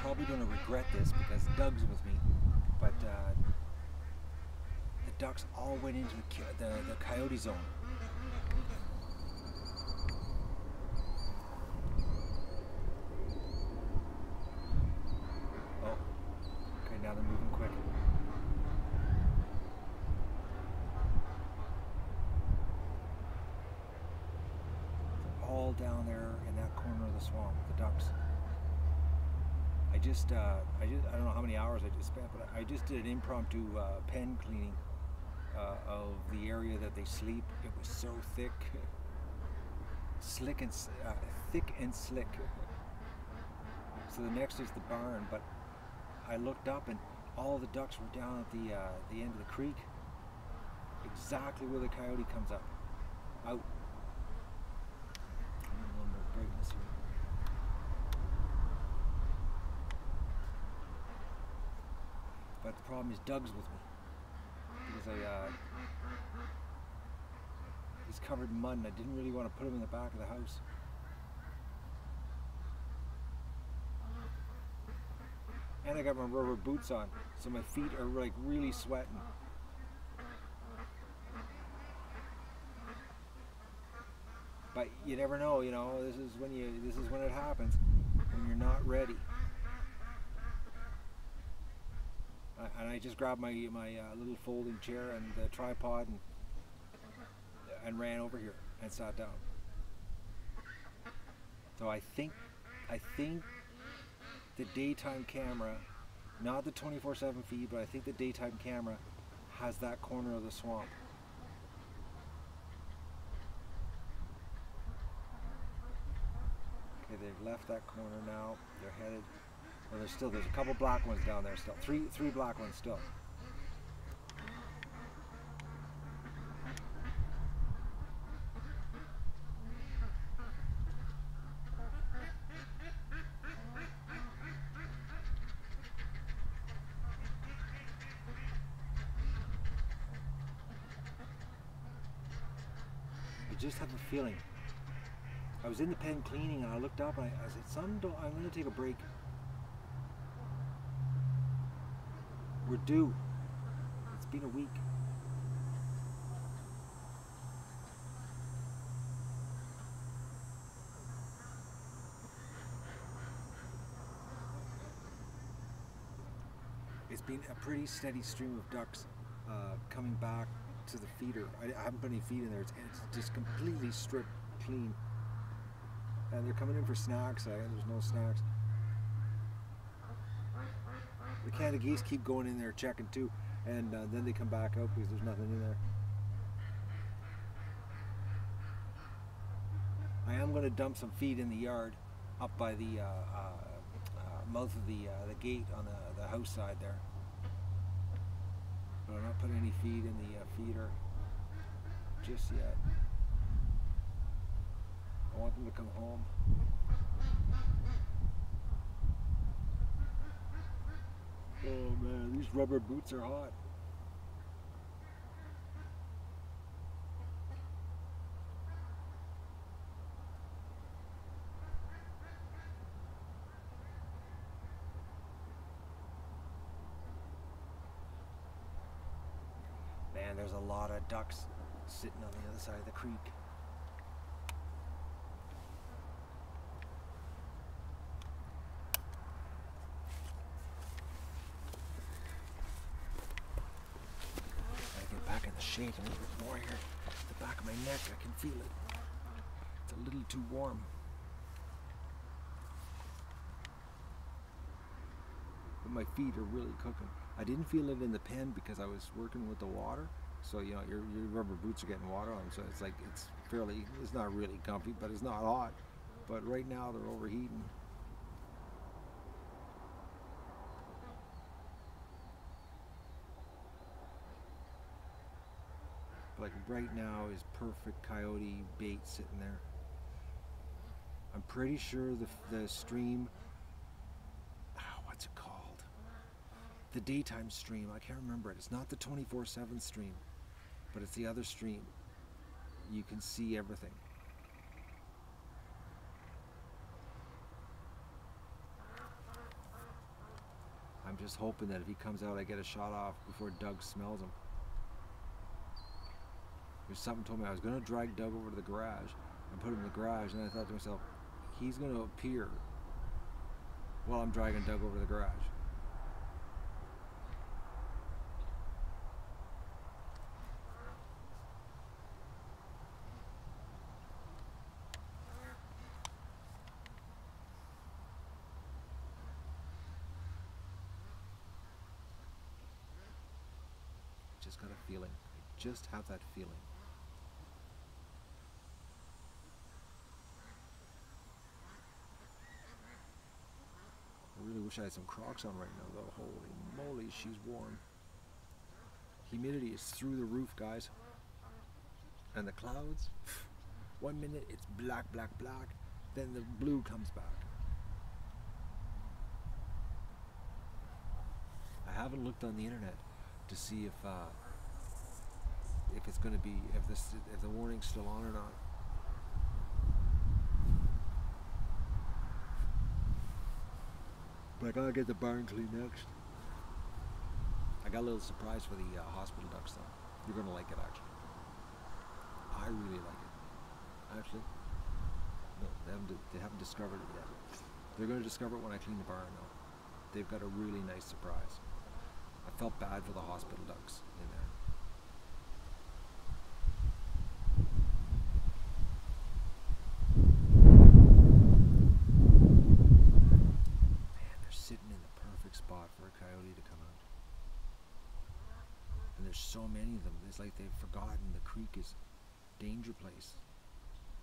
probably going to regret this because Doug's with me, but the ducks all went into the coyote zone. Oh, okay, now they're moving quick. They're all down there in that corner of the swamp, the ducks. I don't know how many hours I just spent, but I just did an impromptu pen cleaning of the area that they sleep. It was so thick, thick and slick. So the next is the barn, but I looked up and all the ducks were down at the end of the creek, exactly where the coyote comes up, out. A little more brightness here. But the problem is Doug's with me because he's covered in mud and I didn't really want to put him in the back of the house. And I got my rubber boots on, so my feet are like really sweating. But you never know, you know. This is when it happens, when you're not ready. And I just grabbed my little folding chair and the tripod and ran over here and sat down. So I think the daytime camera, not the 24/7 feed, but I think the daytime camera has that corner of the swamp. Okay, they've left that corner now. They're headed. Well, there's a couple black ones down there still. Three black ones still. I just have a feeling. I was in the pen cleaning and I looked up and I said, son, I'm going to take a break. We're due. It's been a week. It's been a pretty steady stream of ducks coming back to the feeder. I haven't put any feed in there. It's just completely stripped clean. And they're coming in for snacks. There's no snacks. The Canada geese keep going in there checking too, and then they come back out because there's nothing in there. I am going to dump some feed in the yard up by the mouth of the gate on the house side there. But I'm not putting any feed in the feeder just yet. I want them to come home. Oh man, these rubber boots are hot. Man, there's a lot of ducks sitting on the other side of the creek. Shade a little bit more here. The back of my neck, I can feel it. It's a little too warm. But my feet are really cooking. I didn't feel it in the pen because I was working with the water. So you know, your rubber boots are getting water on them. So it's like it's not really comfy, but it's not hot. But right now they're overheating. Like right now is perfect coyote bait sitting there. I'm pretty sure the stream, what's it called? The daytime stream, I can't remember it. It's not the 24/7 stream, but it's the other stream. You can see everything. just hoping that if he comes out, I get a shot off before Doug smells him. There's something told me I was going to drag Doug over to the garage and put him in the garage, and I thought to myself, he's going to appear while I'm dragging Doug over to the garage. Just got a feeling. I just have that feeling. I really wish I had some Crocs on right now though. Holy moly, she's warm. Humidity is through the roof, guys. And the clouds, 1 minute it's black, black, black, then the blue comes back. I haven't looked on the internet to see if it's going to be, if the warning's still on or not. But I gotta get the barn cleaned next. I got a little surprise for the hospital ducks though. You're gonna like it actually. I really like it. Actually, no, they haven't discovered it yet. They're gonna discover it when I clean the barn though. They've got a really nice surprise. I felt bad for the hospital ducks in there. Spot for a coyote to come out. And there's so many of them. It's like they've forgotten the creek is danger place.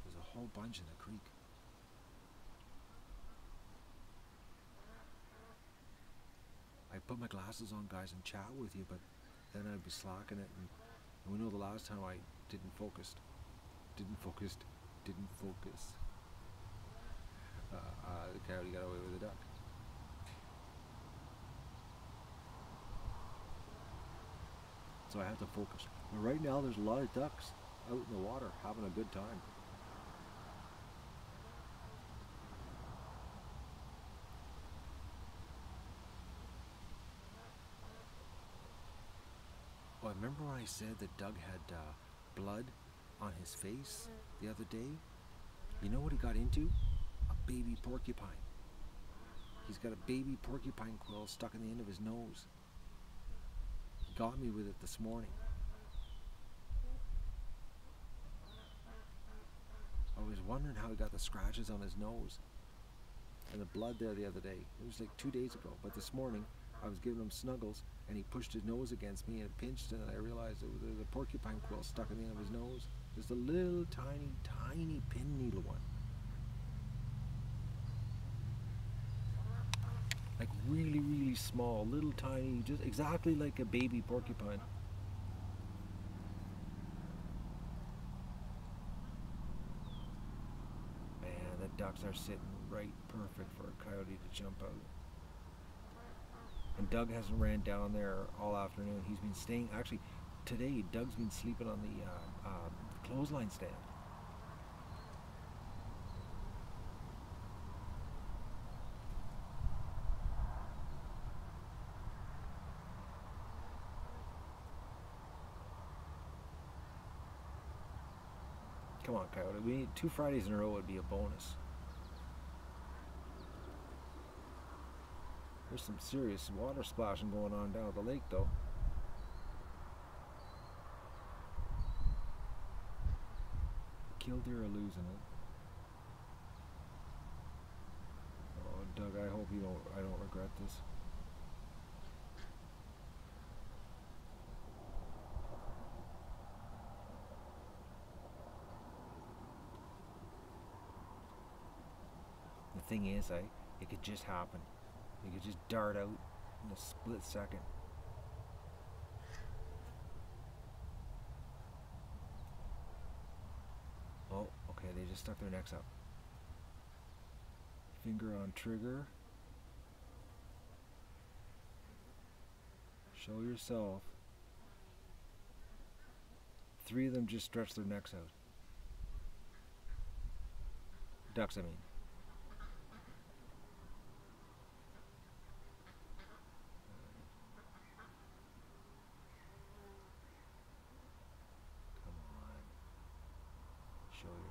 There's a whole bunch in the creek. I put my glasses on, guys, and chat with you, but then I'd be slacking it, and we know the last time I didn't focus. The coyote got away with the duck. So I have to focus. But right now there's a lot of ducks out in the water having a good time. Oh, I remember when I said that Doug had blood on his face the other day? You know what he got into? A baby porcupine. He's got a baby porcupine quill stuck in the end of his nose. Got me with it this morning. I was wondering how he got the scratches on his nose and the blood there the other day. It was like 2 days ago, but this morning I was giving him snuggles and he pushed his nose against me and it pinched, and I realized there was a porcupine quill stuck in the end of his nose. Just a little tiny, tiny pin needle one. Like really, really small, little tiny, just exactly like a baby porcupine. Man, the ducks are sitting right perfect for a coyote to jump out. And Doug hasn't ran down there all afternoon. He's been staying, actually today Doug's been sleeping on the clothesline stand. Come on, coyote. We need 2 Fridays in a row would be a bonus. There's some serious water splashing going on down at the lake, though. Killdeer are losing it. Oh, Doug, I hope I don't regret this. The thing is, it could just happen. It could just dart out in a split second. Oh, okay, they just stuck their necks up. Finger on trigger. Show yourself. 3 of them just stretched their necks out. Ducks, I mean.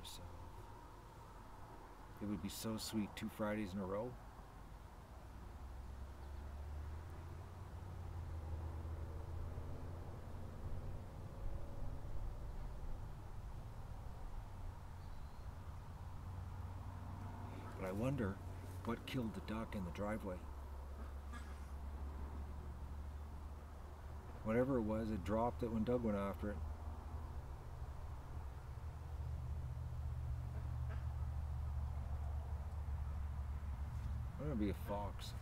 So it would be so sweet, 2 Fridays in a row. But I wonder what killed the duck in the driveway. Whatever it was, it dropped it when Doug went after it. I'm gonna be a fox.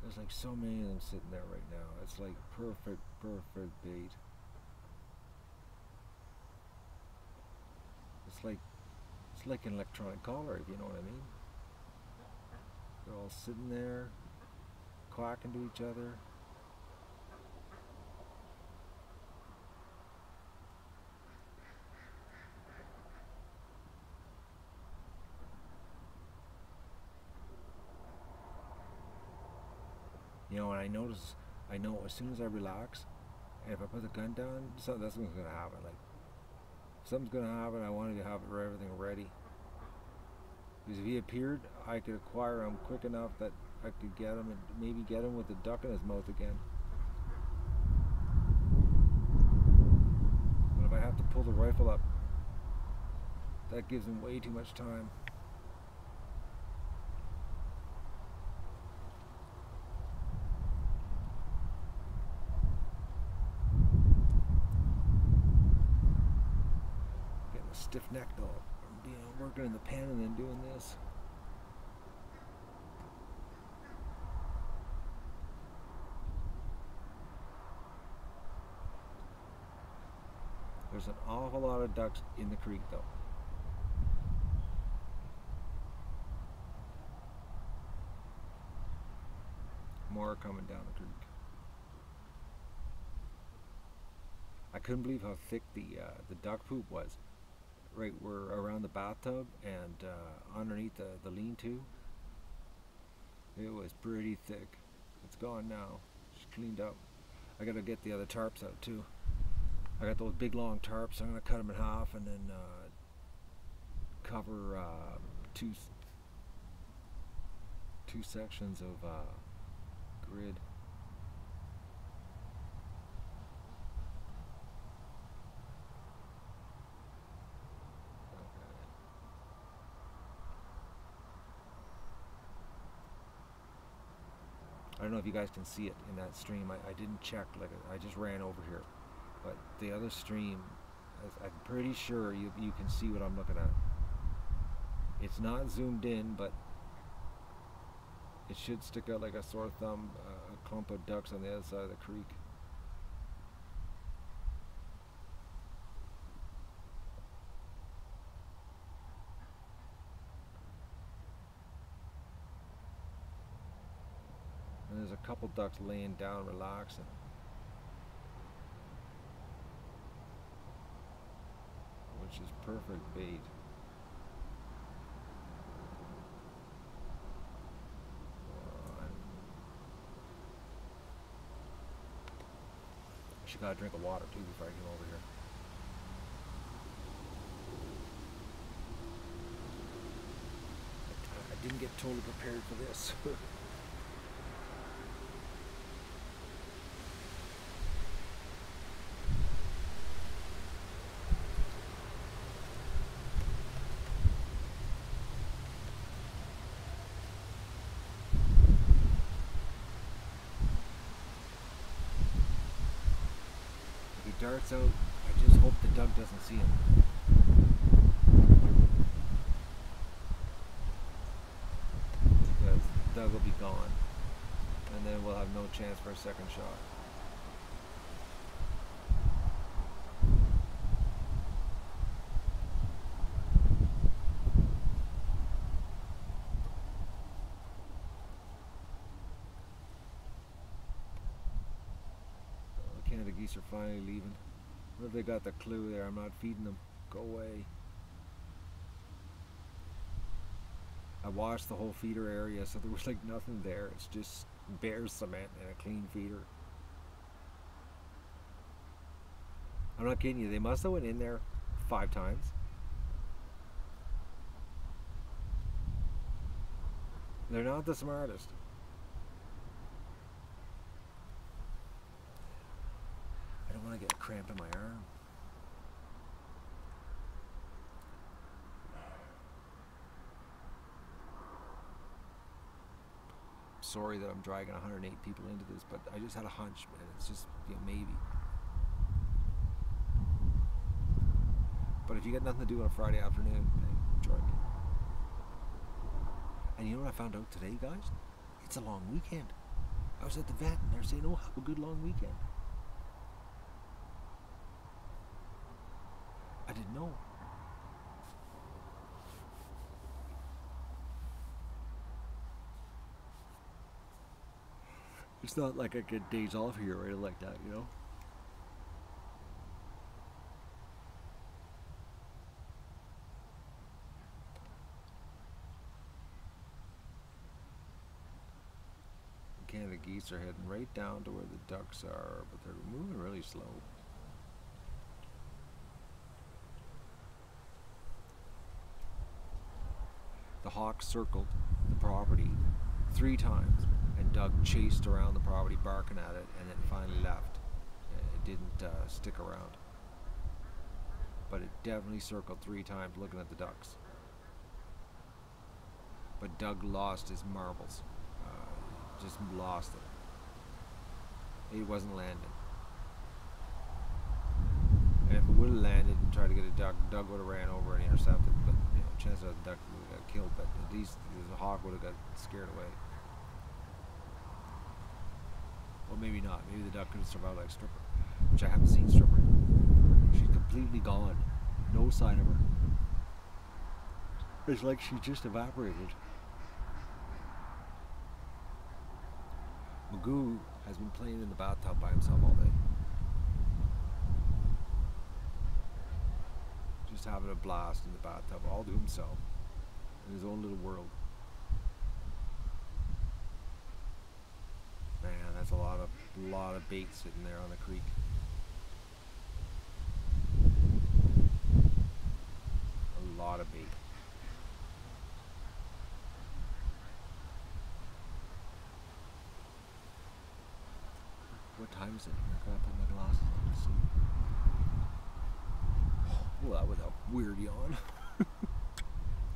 There's like so many of them sitting there right now. It's like perfect bait. It's like an electronic collar, if you know what I mean. They're all sitting there, quacking to each other. You know, and I know as soon as I relax, and if I put the gun down, that's what's gonna happen. Like, if something's gonna happen, I wanted to have everything ready. Because if he appeared, I could acquire him quick enough that I could get him and maybe get him with the duck in his mouth again. But if I have to pull the rifle up, that gives him way too much time. Getting a stiff neck though. Working in the pen and then doing this. There's an awful lot of ducks in the creek though. More coming down the creek. I couldn't believe how thick the duck poop was. Right, we're around the bathtub and underneath the lean-to. It was pretty thick. It's gone now. It's cleaned up. I gotta get the other tarps out too. I got those big long tarps. I'm gonna cut them in half and then cover two sections of grid. I don't know if you guys can see it in that stream. I didn't check, like I just ran over here. But the other stream, I'm pretty sure you can see what I'm looking at. It's not zoomed in, but it should stick out like a sore thumb, a clump of ducks on the other side of the creek. And there's a couple ducks laying down, relaxing. Which is perfect bait. I should got a drink of water too before I came over here. I didn't get totally prepared for this. Darts out, I just hope the Doug doesn't see him. Because Doug will be gone. And then we'll have no chance for a second shot. The geese are finally leaving. What if they got the clue there? I'm not feeding them. Go away. I washed the whole feeder area, so there was like nothing there. It's just bare cement and a clean feeder. I'm not kidding you. They must have went in there 5 times. They're not the smartest. I don't want to get a cramp in my arm. Sorry that I'm dragging 108 people into this, but I just had a hunch, man. It's just, maybe. But if you got nothing to do on a Friday afternoon, hey, join me. And you know what I found out today, guys? It's a long weekend. I was at the vet and they're saying, oh, have a good long weekend. I didn't know. It's not like I get days off here or anything like that, Canada geese are heading right down to where the ducks are, but they're moving really slow. The hawk circled the property 3 times, and Doug chased around the property barking at it, and then finally left. It didn't stick around. But it definitely circled 3 times looking at the ducks. But Doug lost his marbles. Just lost it. It wasn't landing. And if it would have landed and tried to get a duck, Doug would have ran over and intercepted. But chances are the duck would have got killed. But at least the hawk would have got scared away. Well, maybe not. Maybe the duck could have survived like Stripper, which I haven't seen Stripper. She's completely gone. No sign of her. It's like she just evaporated. Magoo has been playing in the bathtub by himself all day. Just having a blast in the bathtub, all to himself, in his own little world. Man, that's a lot of bait sitting there on the creek. A lot of bait. What time is it? I gotta put my glasses on to see. Well, that was a weird yawn.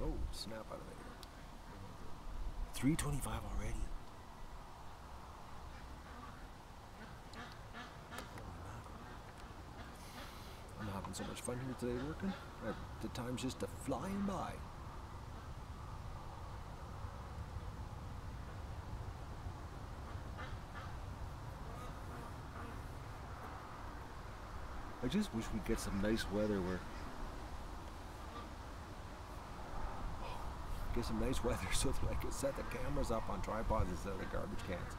Oh, snap out of it. 3:25 already. I'm having so much fun here today working. The time's just flying by. I just wish we'd get some nice weather so that I could set the cameras up on tripods instead of the garbage cans.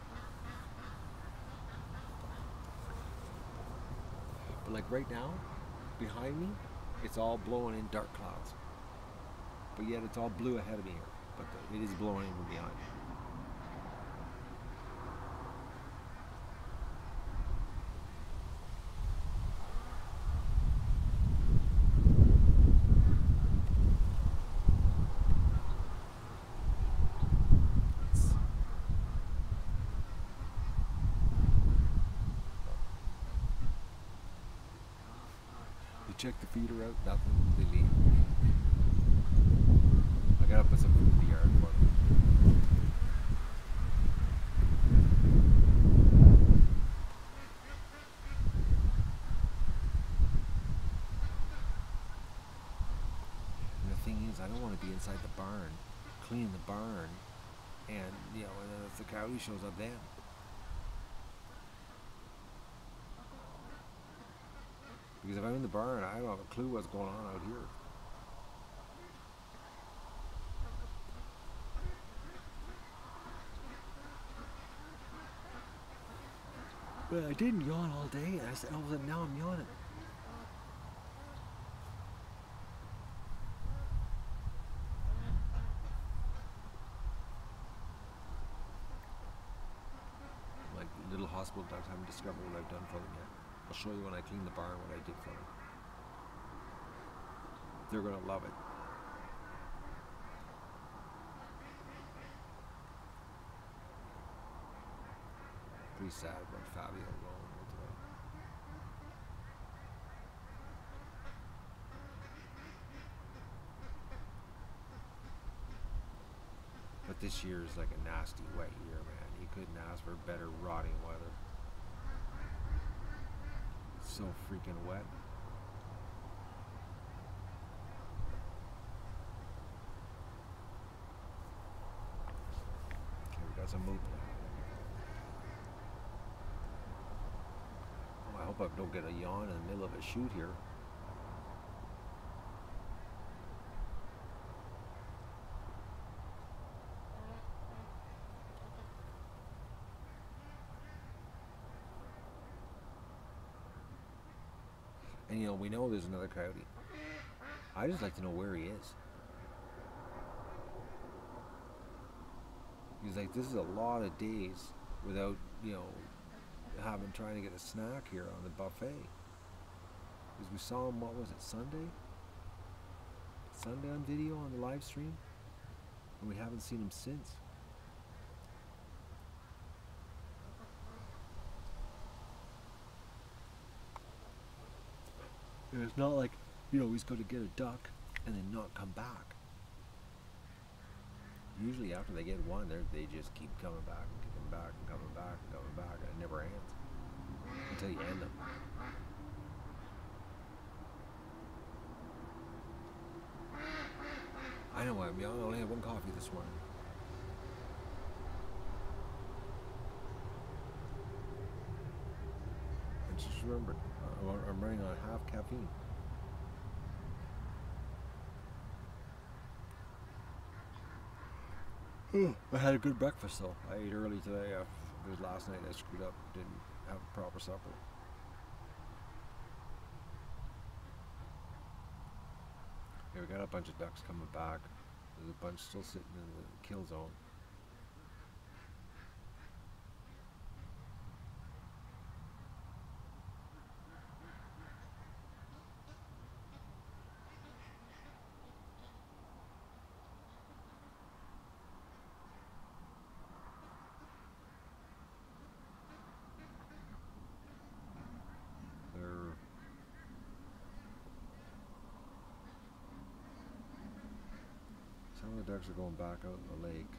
But like right now, behind me, it's all blowing in dark clouds. But yet it's all blue ahead of me here. But it is blowing in from behind. Check the feeder out, nothing, they leave. I gotta put some food in the yard for them. And the thing is, I don't want to be inside the barn, cleaning the barn, and and then if the coyote shows up then. Because if I'm in the barn, I don't have a clue what's going on out here. But I didn't yawn all day, and I said, all of a sudden now I'm yawning. hospital ducks haven't discovered what I've done for them yet. I'll show you when I clean the barn what I did for them. They're going to love it. Pretty sad about Fabio going today. But this year is like a nasty wet year, man. You couldn't ask for better rotting weather. It's so freaking wet. Okay, we got some movement. Oh, I hope I don't get a yawn in the middle of a shoot here. And you know, we know there's another coyote. I just like to know where he is. He's like, this is a lot of days without, you know, trying to get a snack here on the buffet. Because we saw him, what was it, Sunday? Sunday on video on the live stream? And we haven't seen him since. And it's not like, you know, he's going to get a duck and then not come back. Usually after they get one, they just keep coming back and coming back and coming back and coming back, and it never ends until you end them. I know I'm young. I only had one coffee this morning. And just remember, I'm running on half caffeine. I had a good breakfast though. I ate early today. Because last night I screwed up, didn't have a proper supper. Yeah, we got a bunch of ducks coming back. There's a bunch still sitting in the kill zone. Some of the ducks are going back out in the lake.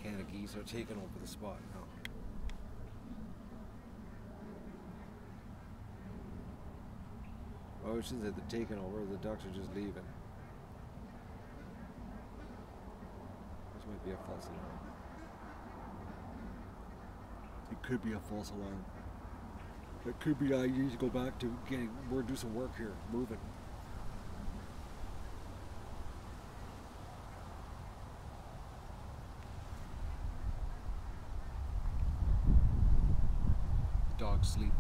Canada geese are taking over the spot now. Oh, since they're taking over, the ducks are just leaving. This might be a false alarm. It could be a false alarm. It could be I need to go back to do some work here, moving. The dog's sleeping.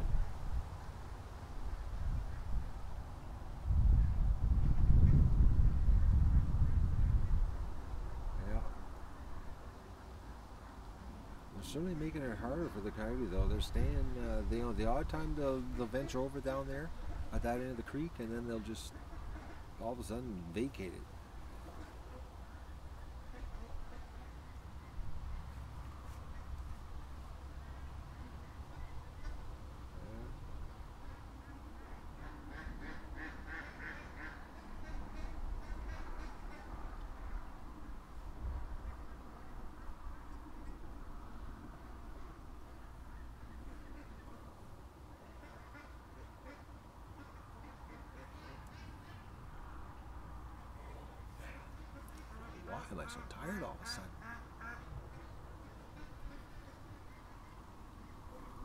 Certainly making it harder for the coyote though. They're staying, the odd time they'll venture over down there at that end of the creek, and then they'll just all of a sudden vacate it. I'm like so tired all of a sudden.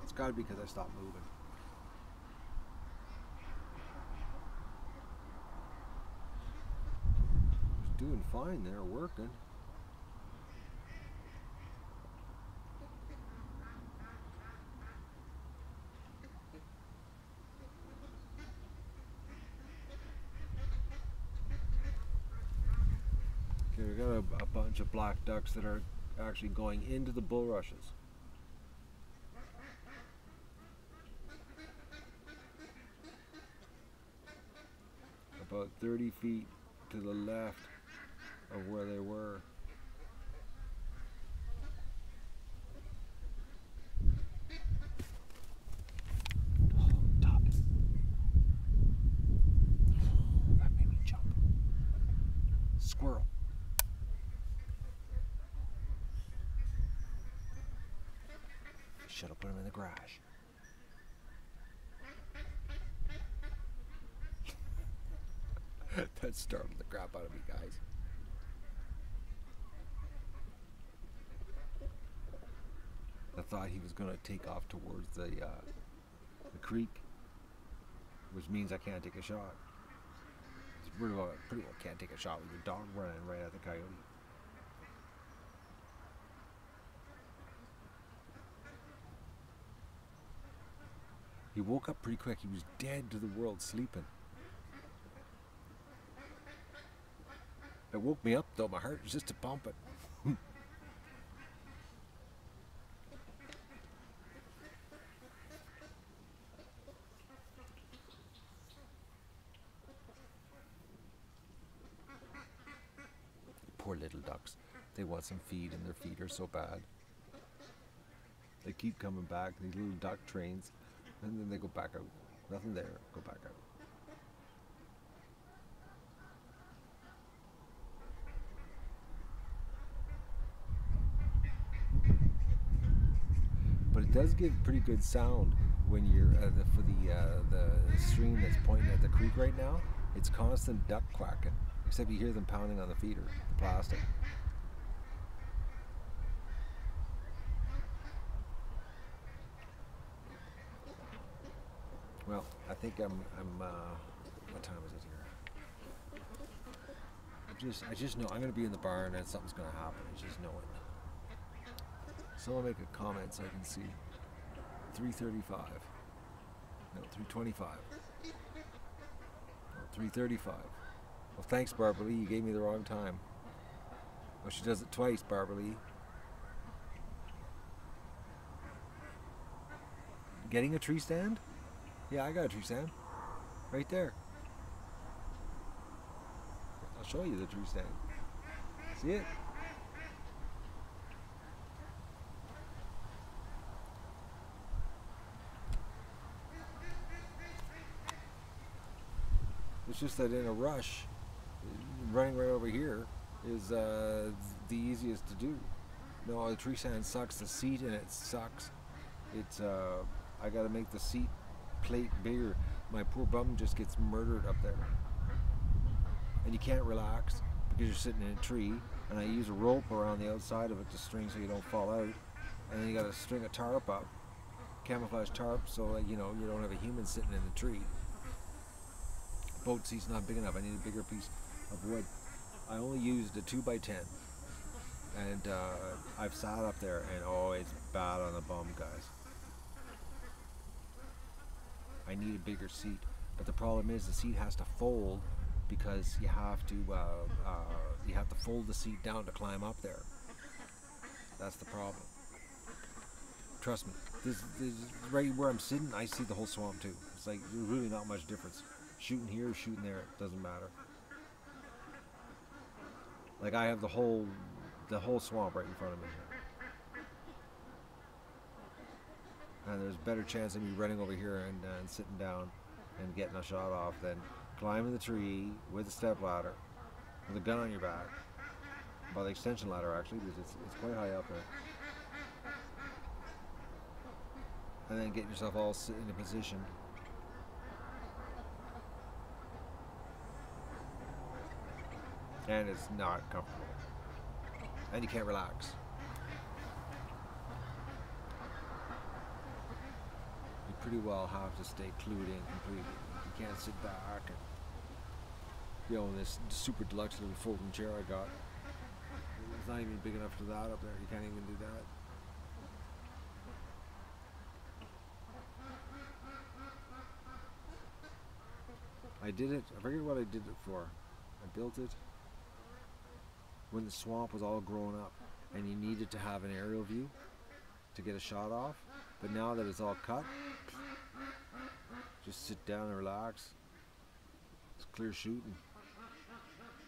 It's got to be because I stopped moving. I was doing fine there, working. got a bunch of black ducks that are actually going into the bulrushes. About 30 feet to the left of where they were. Oh, top. Oh, that made me jump. Squirrel. Should have put him in the garage. That startled the crap out of me, guys. I thought he was going to take off towards the creek, which means I can't take a shot. It's pretty well can't take a shot with your dog running right at the coyote. He woke up pretty quick. He was dead to the world, sleeping. It woke me up though. My heart was just a pumping. Poor little ducks. They want some feed and their feet are so bad. They keep coming back, these little duck trains, and then they go back out. Nothing there, go back out. But it does give pretty good sound when you're for the stream that's pointing at the creek right now. It's constant duck quacking, except you hear them pounding on the feeder, the plastic. Well, I think I'm what time is it here? I just know I'm going to be in the barn and something's going to happen. I just know it. Someone make a comment so I can see. 3:35. No, 3:25. No, 3:35. Well, thanks, Barbara Lee. You gave me the wrong time. Well, she does it twice, Barbara Lee. Getting a tree stand? Yeah, I got a tree stand. Right there. I'll show you the tree stand. See it? It's just that in a rush, running right over here is the easiest to do. No, the tree stand sucks. The seat in it sucks. It's I got to make the seat plate bigger. My poor bum just gets murdered up there, and you can't relax because you're sitting in a tree. And I use a rope around the outside of it to string so you don't fall out. And then you got to string a tarp up, camouflage tarp, so that, you know, you don't have a human sitting in the tree. Boat seat's not big enough. I need a bigger piece of wood. I only used a 2x10, and I've sat up there, and oh, it's bad on the bum, guys. I need a bigger seat, but the problem is the seat has to fold because you have to fold the seat down to climb up there. That's the problem. Trust me. This right where I'm sitting, I see the whole swamp too. It's like there's really not much difference. Shooting here, shooting there, it doesn't matter. Like I have the whole swamp right in front of me here. And there's a better chance of me running over here and sitting down and getting a shot off than climbing the tree with a step ladder, with a gun on your back. Well, the extension ladder actually, because it's quite high up there. And then getting yourself all in a position. And it's not comfortable. And you can't relax. You pretty well have to stay clued in completely. You can't sit back and, you know, this super deluxe little folding chair I got. It's not even big enough for that up there. You can't even do that. I did it. I forget what I did it for. I built it. when the swamp was all grown up and you needed to have an aerial view to get a shot off. But now that it's all cut, just sit down and relax. It's clear shooting.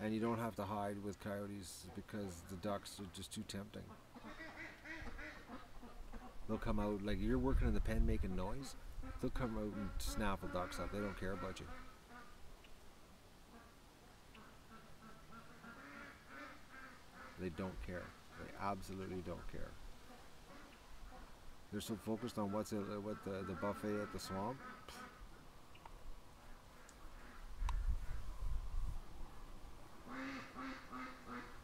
And you don't have to hide with coyotes because the ducks are just too tempting. They'll come out, like you're working in the pen making noise, they'll come out and snaffle ducks up. They don't care about you. They don't care. They absolutely don't care. They're so focused on what's the buffet at the swamp.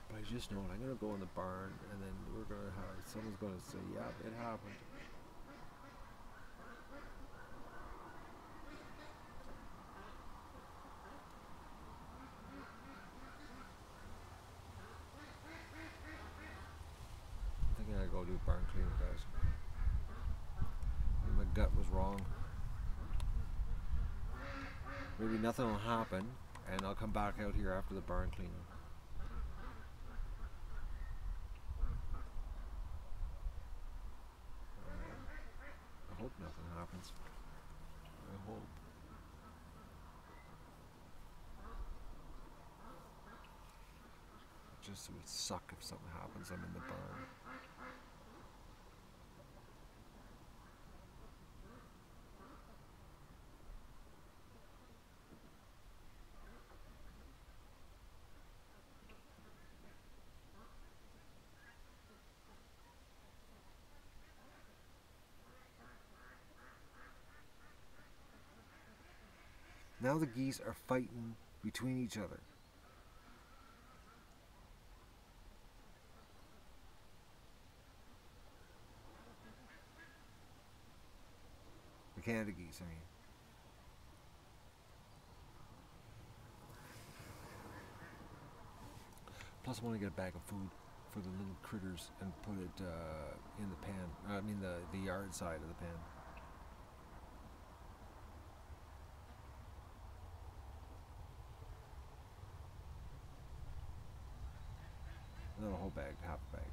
But I just know I'm gonna go in the barn, and then someone's gonna say, "Yeah, it happened." I think I gotta go do barn cleaning, guys. My gut was wrong. Maybe nothing will happen, and I'll come back out here after the barn cleaning. I hope nothing happens. I hope. It would suck if something happens. I'm in the barn. Now the geese are fighting between each other. The Canada geese, I mean. Plus I want to get a bag of food for the little critters and put it in the pan. I mean the yard side of the pan. Not a whole bag, half a bag.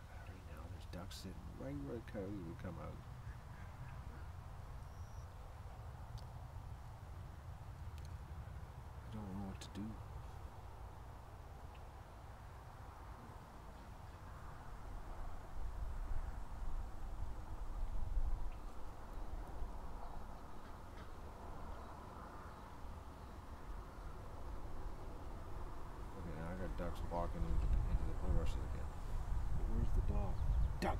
Right now there's ducks sitting right where the coyote would come out. I don't know what to do. Ducks walking into the bull rush again. Where's the dog? Duck!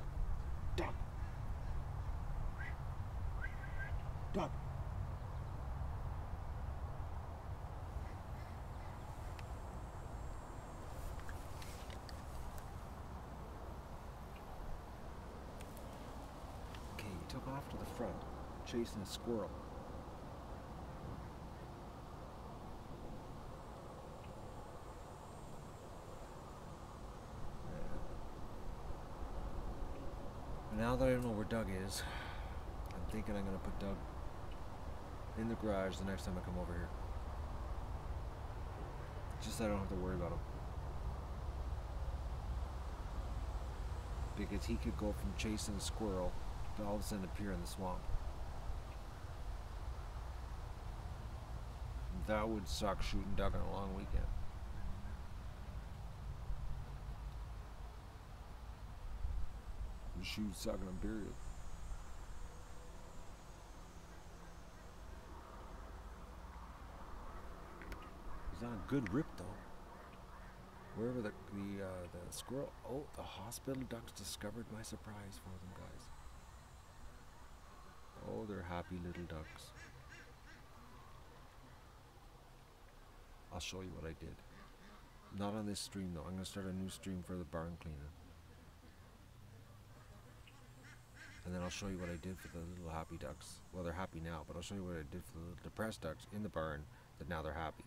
Duck! Duck! Okay, he took off to the front, chasing a squirrel. Now that I know where Doug is, I'm thinking I'm going to put Doug in the garage the next time I come over here. Just so I don't have to worry about him. Because he could go from chasing a squirrel to all of a sudden appear in the swamp. That would suck shooting Doug on a long weekend. Shoot sucking him, period. He's on a good rip though. Wherever the squirrel, oh, the hospital ducks discovered my surprise for them, guys. Oh, they're happy little ducks. I'll show you what I did. Not on this stream though. I'm going to start a new stream for the barn cleaning. And then I'll show you what I did for the little happy ducks. Well, they're happy now, but I'll show you what I did for the little depressed ducks in the barn that now they're happy.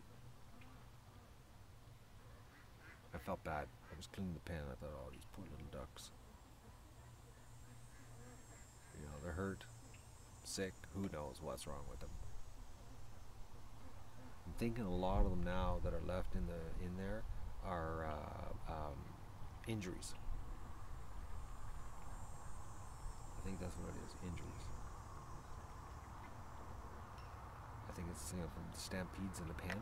I felt bad. I was cleaning the pen and I thought, oh, these poor little ducks. You know, they're hurt, sick, who knows what's wrong with them. I'm thinking a lot of them now that are left in there are injuries. I think that's what it is, injuries. I think it's from the stampedes in the pen.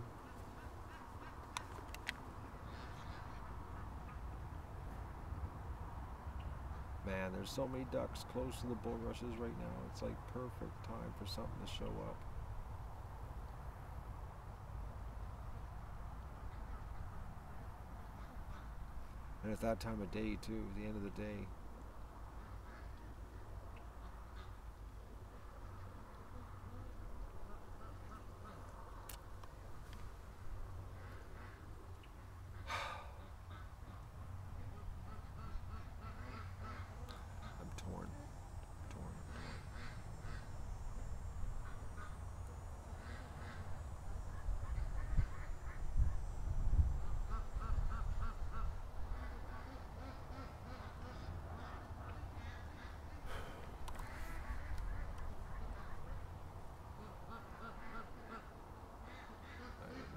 Man, there's so many ducks close to the bulrushes right now. It's like perfect time for something to show up. And it's that time of day too, the end of the day.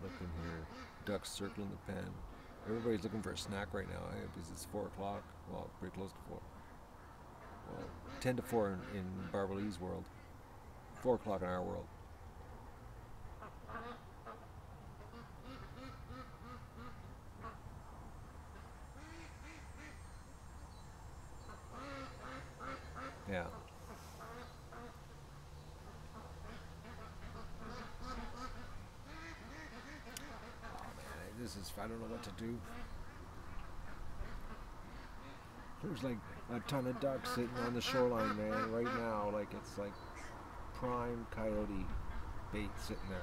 Looking here, ducks circling the pen. Everybody's looking for a snack right now because it's 4 o'clock. Well, pretty close to 4. Well, 10 to 4 in Barbara Lee's world. 4 o'clock in our world. Yeah. This is, I don't know what to do. There's like a ton of ducks sitting on the shoreline, man, right now. Like it's like prime coyote bait sitting there.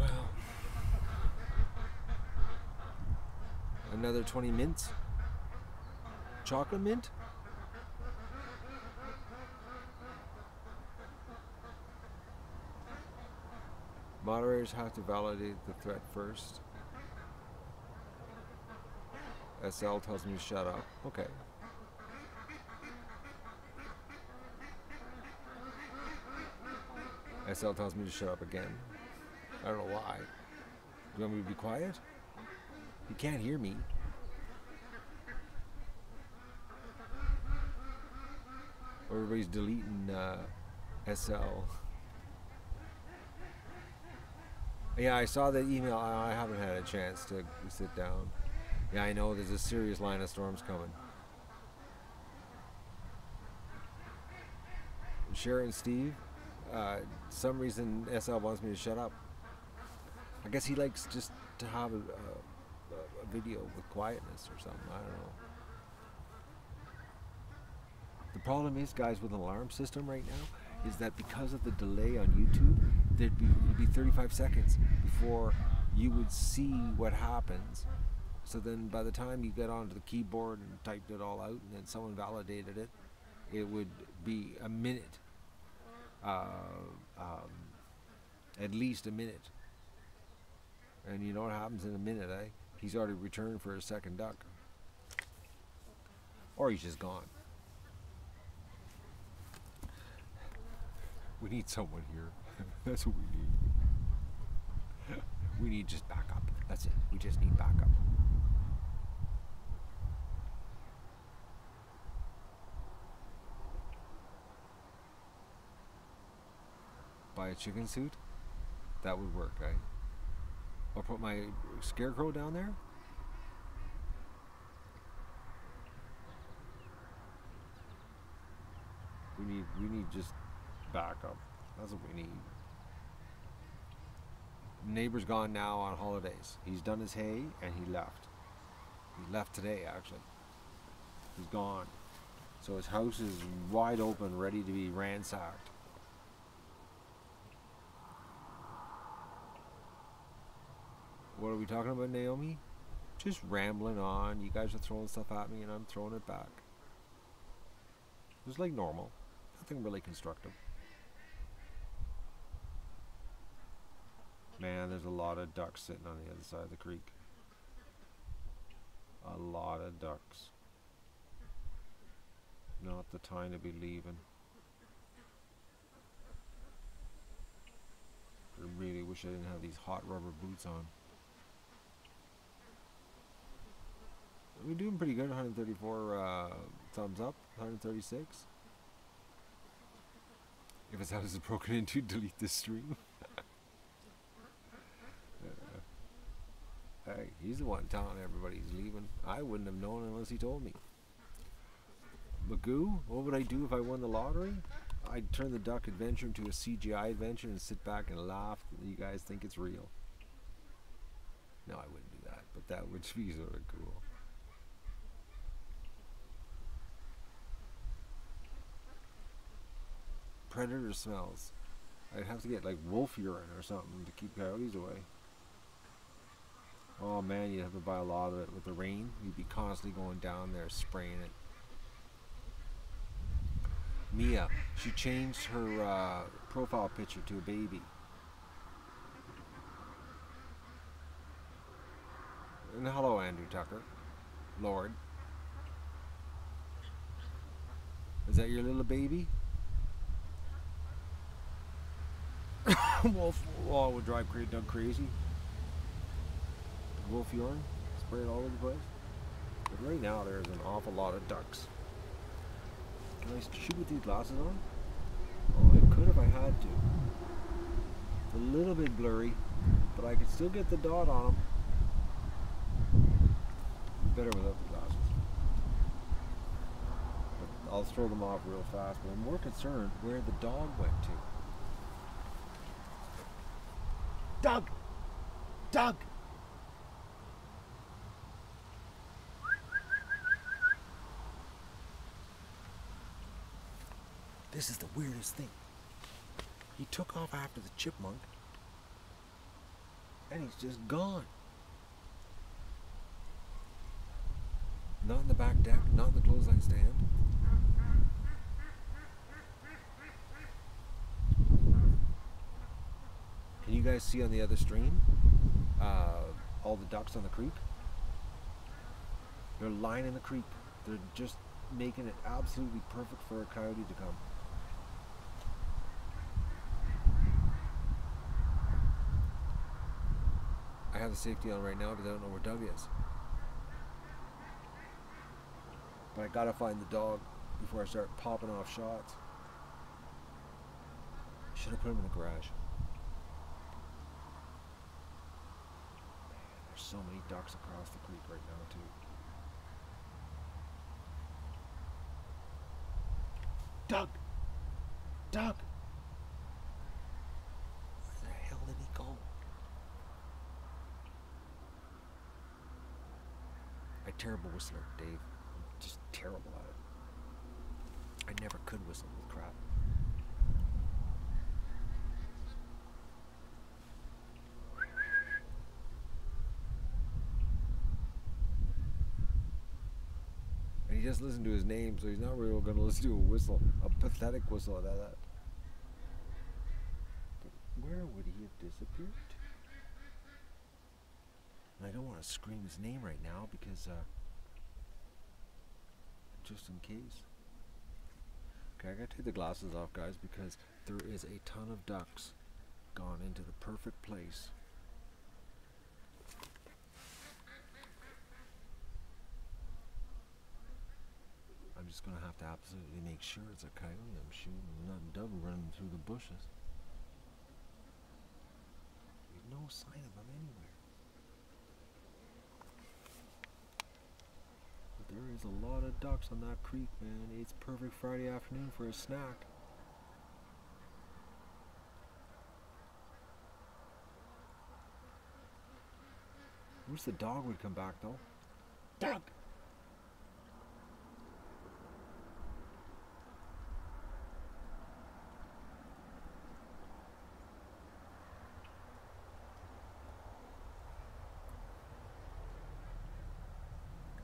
Well, another 20 mints. Chocolate mint? Moderators have to validate the threat first. SL tells me to shut up. Okay. SL tells me to shut up again. I don't know why. Do you want me to be quiet? You can't hear me. Everybody's deleting SL. Yeah, I saw the email. I haven't had a chance to sit down. Yeah, I know there's a serious line of storms coming. Sharon Steve, some reason SL wants me to shut up. I guess he likes just to have a video with quietness or something. I don't know. The problem is, guys, with an alarm system right now, is that because of the delay on YouTube, it'd be 35 seconds before you would see what happens. So then by the time you get onto the keyboard and typed it all out and then someone validated it, it would be a minute. At least a minute. And you know what happens in a minute, eh? He's already returned for his second duck. Or he's just gone. We need someone here. That's what we need. We need just backup. That's it. We just need backup. Buy a chicken suit? That would work, right? Or put my scarecrow down there? We need just backup. That's what we need. Neighbor's gone now on holidays. He's done his hay and he left. He left today, actually. He's gone. So his house is wide open, ready to be ransacked. What are we talking about, Naomi? Just rambling on. You guys are throwing stuff at me and I'm throwing it back. Just like normal. Nothing really constructive. Man, there's a lot of ducks sitting on the other side of the creek. A lot of ducks. Not the time to be leaving. I really wish I didn't have these hot rubber boots on. We're doing pretty good. 134 thumbs up. 136. If his house is broken into, delete this stream. Hey, he's the one telling everybody he's leaving. I wouldn't have known unless he told me. Magoo, what would I do if I won the lottery? I'd turn the duck adventure into a CGI adventure and sit back and laugh that you guys think it's real. No, I wouldn't do that, but that would be sort of cool. Predator smells. I'd have to get like wolf urine or something to keep coyotes away. Oh man, you'd have to buy a lot of it with the rain. You'd be constantly going down there spraying it. Mia, she changed her profile picture to a baby. And hello, Andrew Tucker. Lord. Is that your little baby? Wolf would drive Doug crazy. Wolf urine, spray it all over the place. But right now there's an awful lot of ducks. Can I shoot with these glasses on? Oh, I could if I had to. It's a little bit blurry, but I could still get the dot on them. Better without the glasses. But I'll throw them off real fast, but I'm more concerned where the dog went to. Doug! Doug! This is the weirdest thing. He took off after the chipmunk, and he's just gone. Not in the back deck, not in the clothesline stand. Can you guys see on the other stream all the ducks on the creek? They're lining the creek. They're just making it absolutely perfect for a coyote to come. I have the safety on right now because I don't know where Doug is. But I gotta find the dog before I start popping off shots. Should have put him in the garage. Man, there's so many ducks across the creek right now too. Doug! Doug! Where the hell did he go? I'm a terrible whistler, Dave. I'm just terrible at it. I never could whistle with crap. And he just listened to his name, so he's not really going to listen to a whistle. A pathetic whistle at that. But where would he have disappeared to? And I don't want to scream his name right now because, just in case. Okay, I gotta take the glasses off, guys, because there is a ton of ducks gone into the perfect place. I'm just gonna have to absolutely make sure it's a coyote I'm shooting and not Doug running through the bushes. There's no sign of him anywhere. But there is a lot of ducks on that creek, man. It's perfect Friday afternoon for a snack. Wish the dog would come back though. Doug!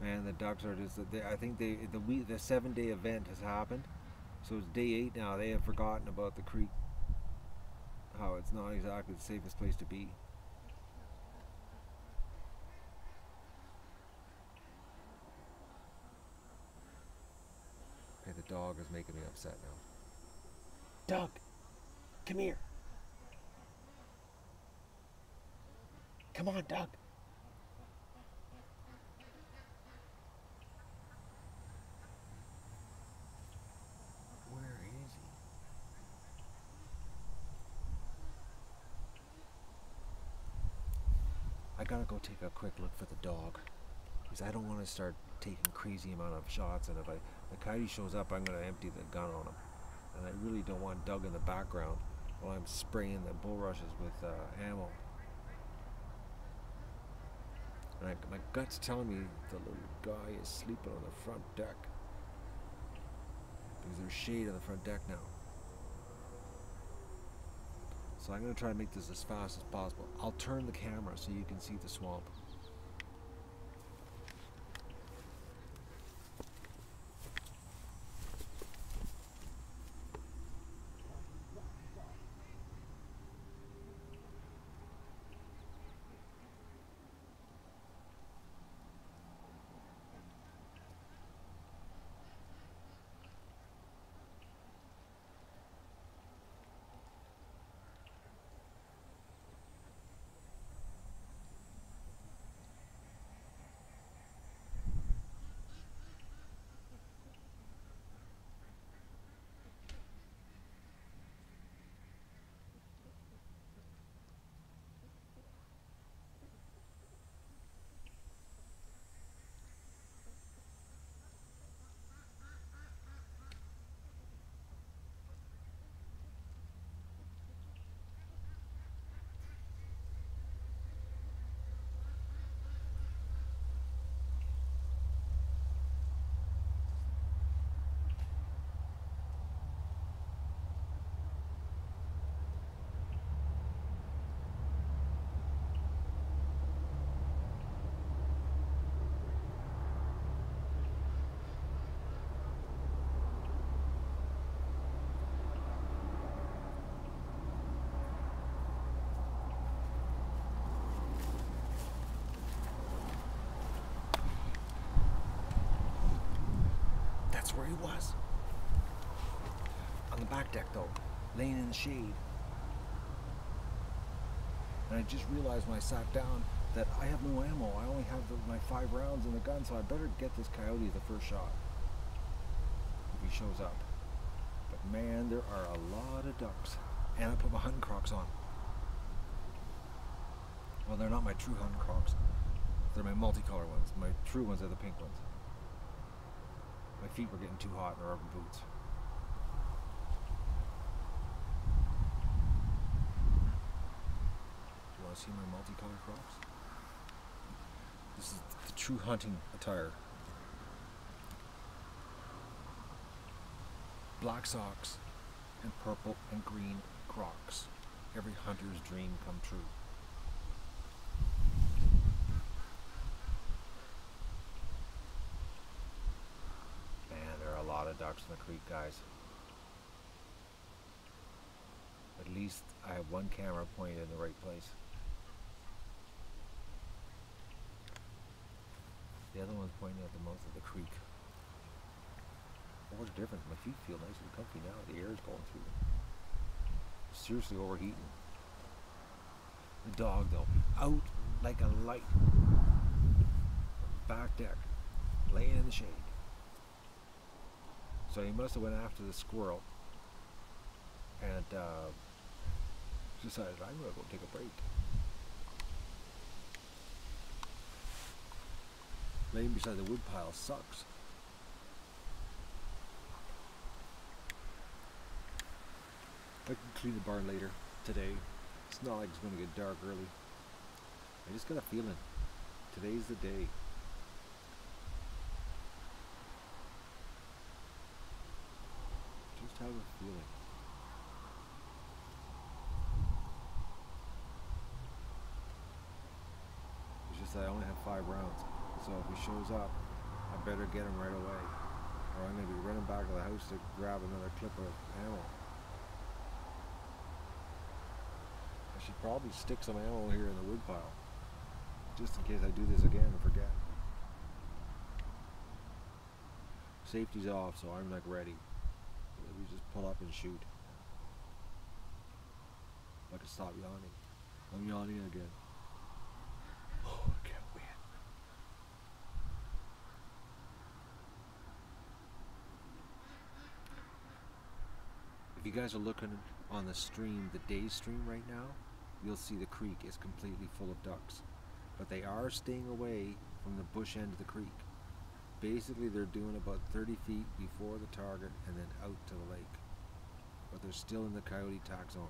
And the ducks are just, I think the 7-day event has happened. So it's day 8 now. They have forgotten about the creek. How it's not exactly the safest place to be. Okay, the dog is making me upset now. Doug, come here. Come on, Doug. Where is he? I gotta go take a quick look for the dog, because I don't want to start taking crazy amount of shots, and if the coyote shows up, I'm gonna empty the gun on him. And I really don't want Doug in the background while I'm spraying the bulrushes with ammo. And my gut's telling me the little guy is sleeping on the front deck, because there's shade on the front deck now. So I'm going to try to make this as fast as possible. I'll turn the camera so you can see the swamp. That's where he was. On the back deck though, laying in the shade. And I just realized when I sat down that I have no ammo. I only have my 5 rounds in the gun, so I better get this coyote the first shot if he shows up. But man, there are a lot of ducks. And I put my hunting Crocs on. Well, they're not my true hunting Crocs. They're my multicolor ones. My true ones are the pink ones. My feet were getting too hot in the rubber boots. Do you want to see my multicolored Crocs? This is the true hunting attire. Black socks and purple and green Crocs. Every hunter's dream come true. A lot of ducks in the creek, guys. At least I have one camera pointed in the right place. The other one's pointing at the mouth of the creek. What a difference. My feet feel nice and comfy now. The air is going through them. Seriously overheating. The dog though, out like a light. Back deck, laying in the shade. So he must have went after the squirrel and decided, I'm going to go take a break. Laying beside the wood pile sucks. I can clean the barn later today. It's not like it's going to get dark early. I just got a feeling. Today's the day. Just have a feeling. It's just that I only have 5 rounds, so if he shows up, I better get him right away, or I'm going to be running back to the house to grab another clip of ammo. I should probably stick some ammo here in the wood pile, just in case I do this again and forget. Safety's off, so I'm like ready. We just pull up and shoot. I can stop yawning. I'm yawning again. Oh, I can't wait. If you guys are looking on the stream, the day stream right now, you'll see the creek is completely full of ducks. But they are staying away from the bush end of the creek. Basically, they're doing about 30 feet before the target and then out to the lake. But they're still in the coyote tax zone.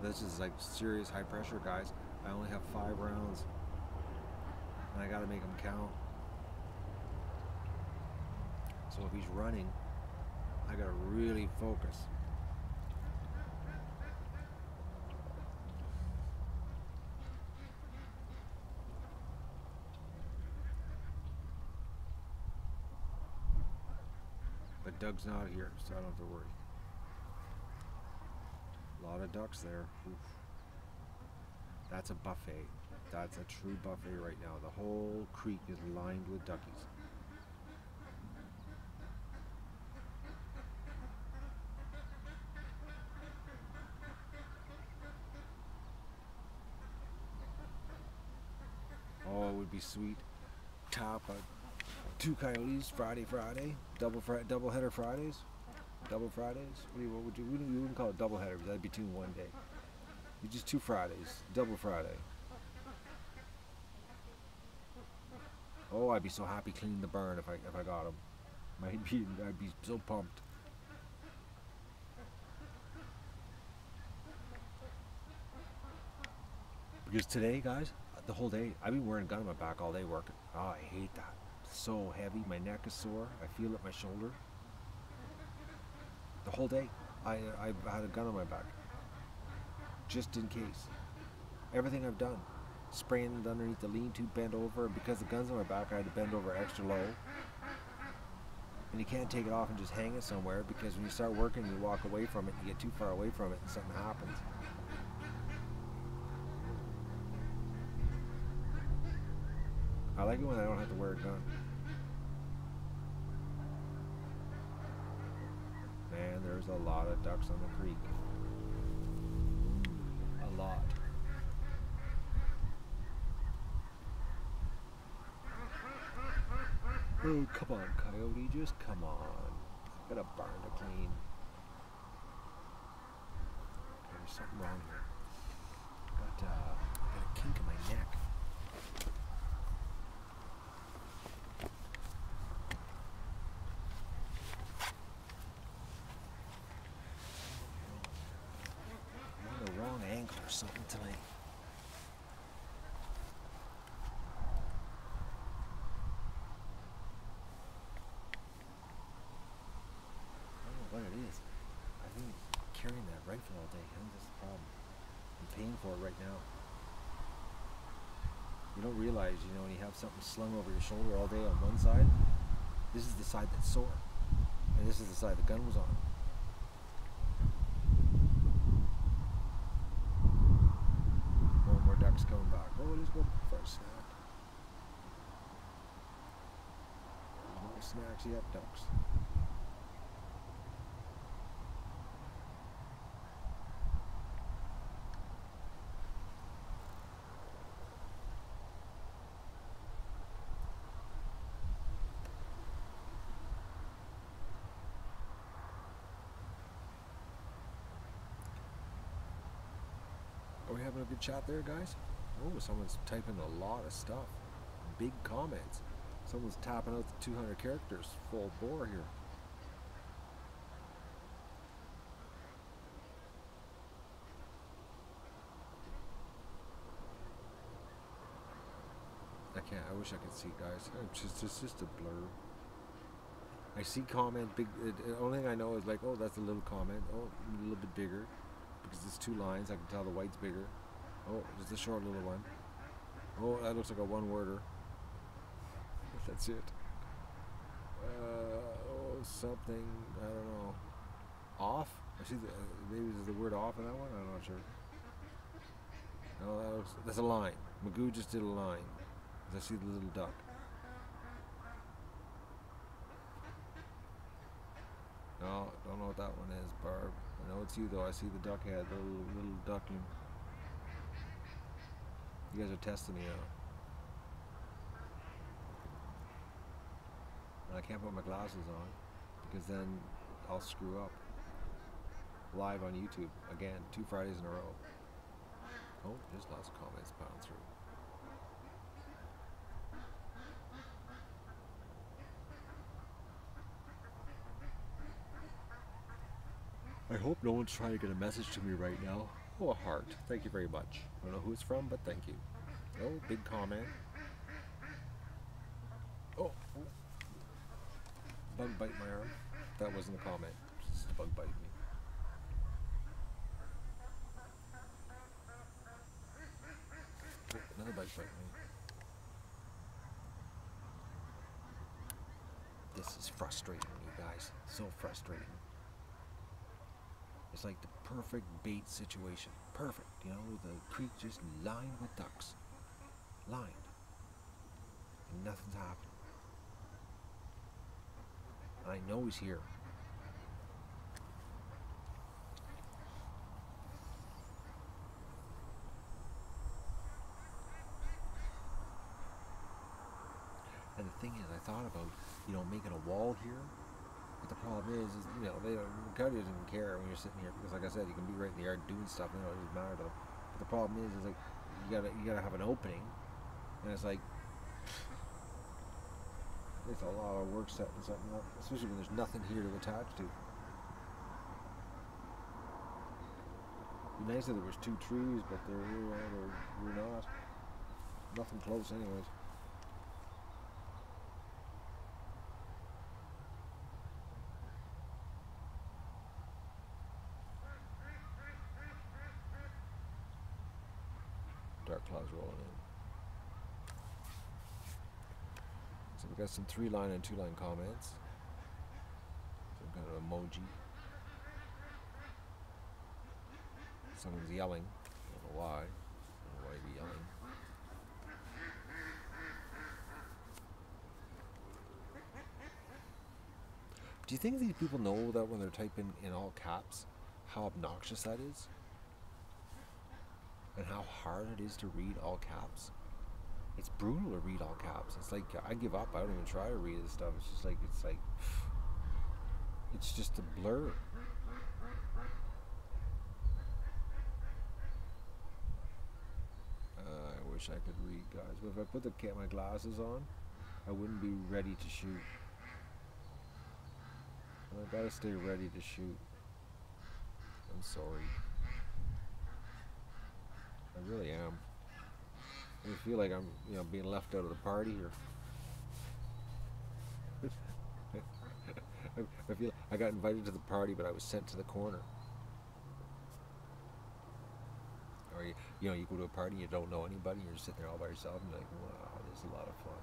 This is like serious high pressure, guys. I only have 5 rounds. And I gotta make them count. So if he's running, I gotta really focus. But Doug's not here, so I don't have to worry. A lot of ducks there. Oof. That's a buffet. That's a true buffet right now. The whole creek is lined with duckies. Oh, it would be sweet. Top 2 coyotes Friday, double header Fridays. Double Fridays? What would you? We wouldn't call it double header because that'd be 2 in one day. You just 2 Fridays, double Friday. Oh, I'd be so happy cleaning the barn if I got them. I'd be so pumped. Because today, guys, the whole day, I've been wearing a gun on my back all day working. Oh, I hate that. It's so heavy. My neck is sore. I feel it at my shoulder. The whole day, I had a gun on my back. Just in case. Everything I've done. Spraying it underneath the lean-to, bent over. And because the gun's on my back, I had to bend over extra low. And you can't take it off and just hang it somewhere, because when you start working, you walk away from it, you get too far away from it, and something happens. I like it when I don't have to wear a gun. Man, there's a lot of ducks on the creek. A lot. Oh, come on, coyote, just come on. I've got a barn to clean. Okay, there's something wrong here. I got a kink in my neck. Or something tonight. I don't know what it is. I've been carrying that rifle all day. I think that's the problem. I'm paying for it right now. You don't realize, when you have something slung over your shoulder all day on one side, this is the side that's sore. And this is the side the gun was on. Ducks coming back. Oh, let's go for a snack. No snacks yet, ducks. Are we having a good chat there, guys? Oh, someone's typing a lot of stuff. Big comments. Someone's tapping out the 200 characters full bore here. I wish I could see, guys. It's just a blur. I see comment big. The only thing I know is like, oh, that's a little comment. Oh, a little bit bigger. Because it's 2 lines, I can tell the white's bigger. Oh, there's the short little one. Oh, that looks like a one-worder. That's it. Oh, something, I don't know, off? I see maybe there's the word off in that one? I'm not sure. No, that's a line. Magoo just did a line. I see the little duck. No, don't know what that one is, Barb. I know it's you though. I see the duck head, the little duckling. You guys are testing me now. And I can't put my glasses on because then I'll screw up. Live on YouTube again, 2 Fridays in a row. Oh, there's lots of comments pounding through. I hope no one's trying to get a message to me right now. Oh, a heart. Thank you very much. I don't know who it's from, but thank you. Oh, big comment. Oh, bug bite my arm. That wasn't a comment. It's just a bug bite me. Oh, another bug bite me. This is frustrating, you guys. So frustrating. It's like the perfect bait situation. Perfect, you know, the creek just lined with ducks. Lined. And nothing's happening. And I know he's here. And the thing is, I thought about, you know, making a wall here. But the problem is you know, Coyote doesn't care when you're sitting here because, like I said, you can be right in the yard doing stuff. You know, it doesn't matter to them. But the problem is like you gotta have an opening, and it's like it's a lot of work setting something up, especially when there's nothing here to attach to. It'd be nice if there was 2 trees, but we're not. Nothing close, anyways. Dark clouds rolling in. So we got some 3-line and 2-line comments. Some kind of emoji. Someone's yelling. I don't know why. I don't know why he'd be yelling. Do you think these people know that when they're typing in all caps, how obnoxious that is? And how hard it is to read all caps? It's brutal to read all caps. It's like, I give up. I don't even try to read this stuff. It's like, it's just a blur. I wish I could read, guys. But if I put my glasses on, I wouldn't be ready to shoot. And I gotta stay ready to shoot. I'm sorry. I really am. I feel like I'm, you know, being left out of the party here. I feel I got invited to the party, but I was sent to the corner. Or you know, you go to a party and you don't know anybody, you're just sitting there all by yourself, and you're like, wow, this is a lot of fun.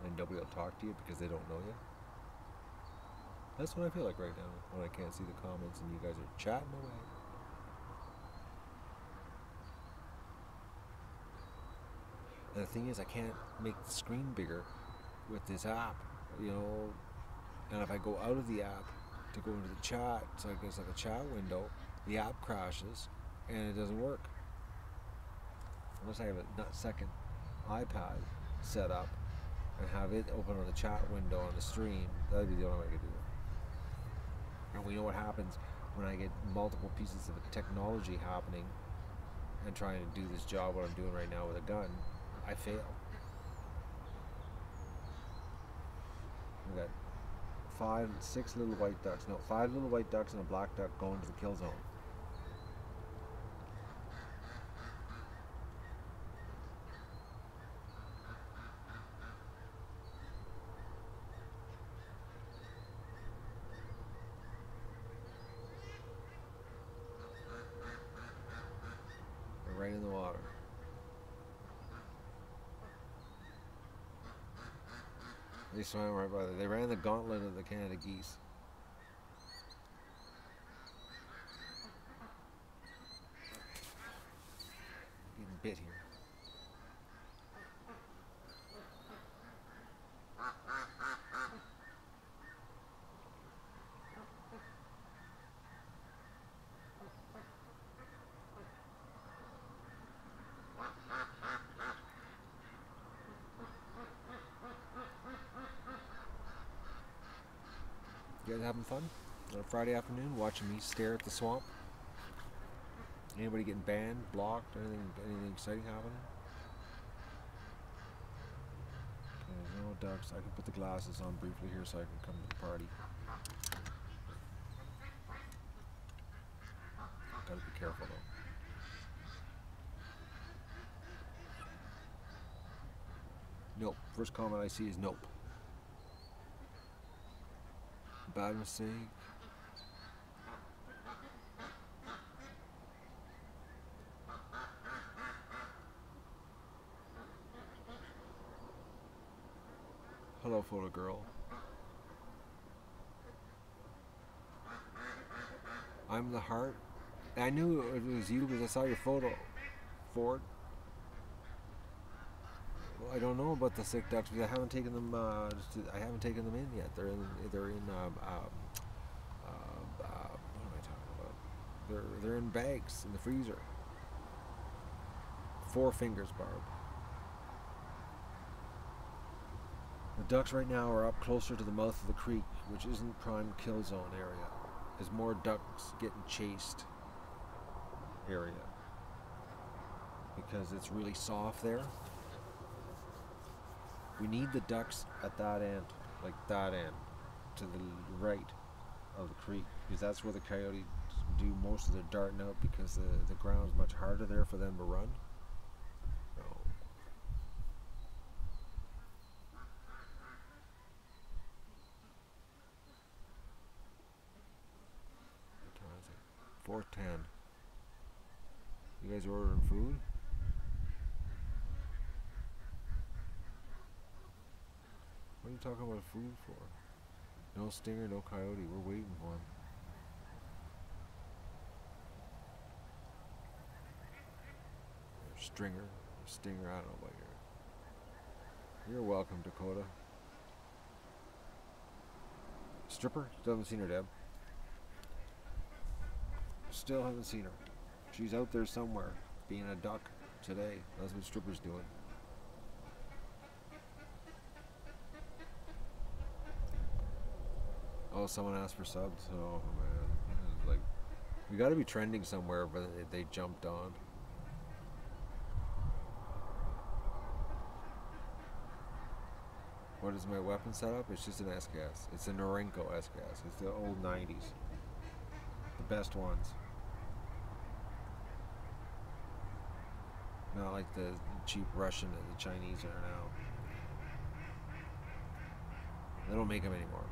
And nobody will talk to you because they don't know you. That's what I feel like right now when I can't see the comments and you guys are chatting away. And the thing is, I can't make the screen bigger with this app, you know. And if I go out of the app to go into the chat, so I guess like a chat window, the app crashes and it doesn't work. Unless I have a second iPad set up and have it open on the chat window on the stream, that'd be the only way I could do it. And we know what happens when I get multiple pieces of technology happening and trying to do this job, what I'm doing right now with a gun, I fail. We got 5 little white ducks. No, 5 little white ducks and a black duck going to the kill zone. They're right in the water. They swam right by there. They ran the gauntlet of the Canada geese. Getting bit here. You guys having fun on a Friday afternoon watching me stare at the swamp? Anybody getting banned, blocked, anything exciting happening? Okay, there's no ducks. I can put the glasses on briefly here so I can come to the party. Gotta be careful though. Nope. First comment I see is nope. Bad mistake. Hello, photo girl. I'm the heart. I knew it was you because I saw your photo, Ford. Well, I don't know about the sick ducks because I haven't taken them. I haven't taken them in yet. They're in. What am I talking about? They're in bags in the freezer. 4 fingers, Barb. The ducks right now are up closer to the mouth of the creek, which isn't prime kill zone area. There's more ducks getting chased area because it's really soft there. We need the ducks at that end, like that end, to the right of the creek, because that's where the coyotes do most of their darting out, because the ground's much harder there for them to run. So, what time is it? 4:10. You guys ordering food? What are you talking about food for? No stinger, no coyote. We're waiting for him. Stringer, stinger, I don't know about you're welcome, Dakota. Stripper? Still haven't seen her, Deb. Still haven't seen her. She's out there somewhere, being a duck today. That's what Stripper's doing. Oh, someone asked for subs. Oh man, like we got to be trending somewhere, but they jumped on. What is my weapon setup? It's just an SKS. It's a Norenko SKS. It's the old 90s, the best ones. Not like the cheap Russian that the Chinese are now. They don't make them anymore.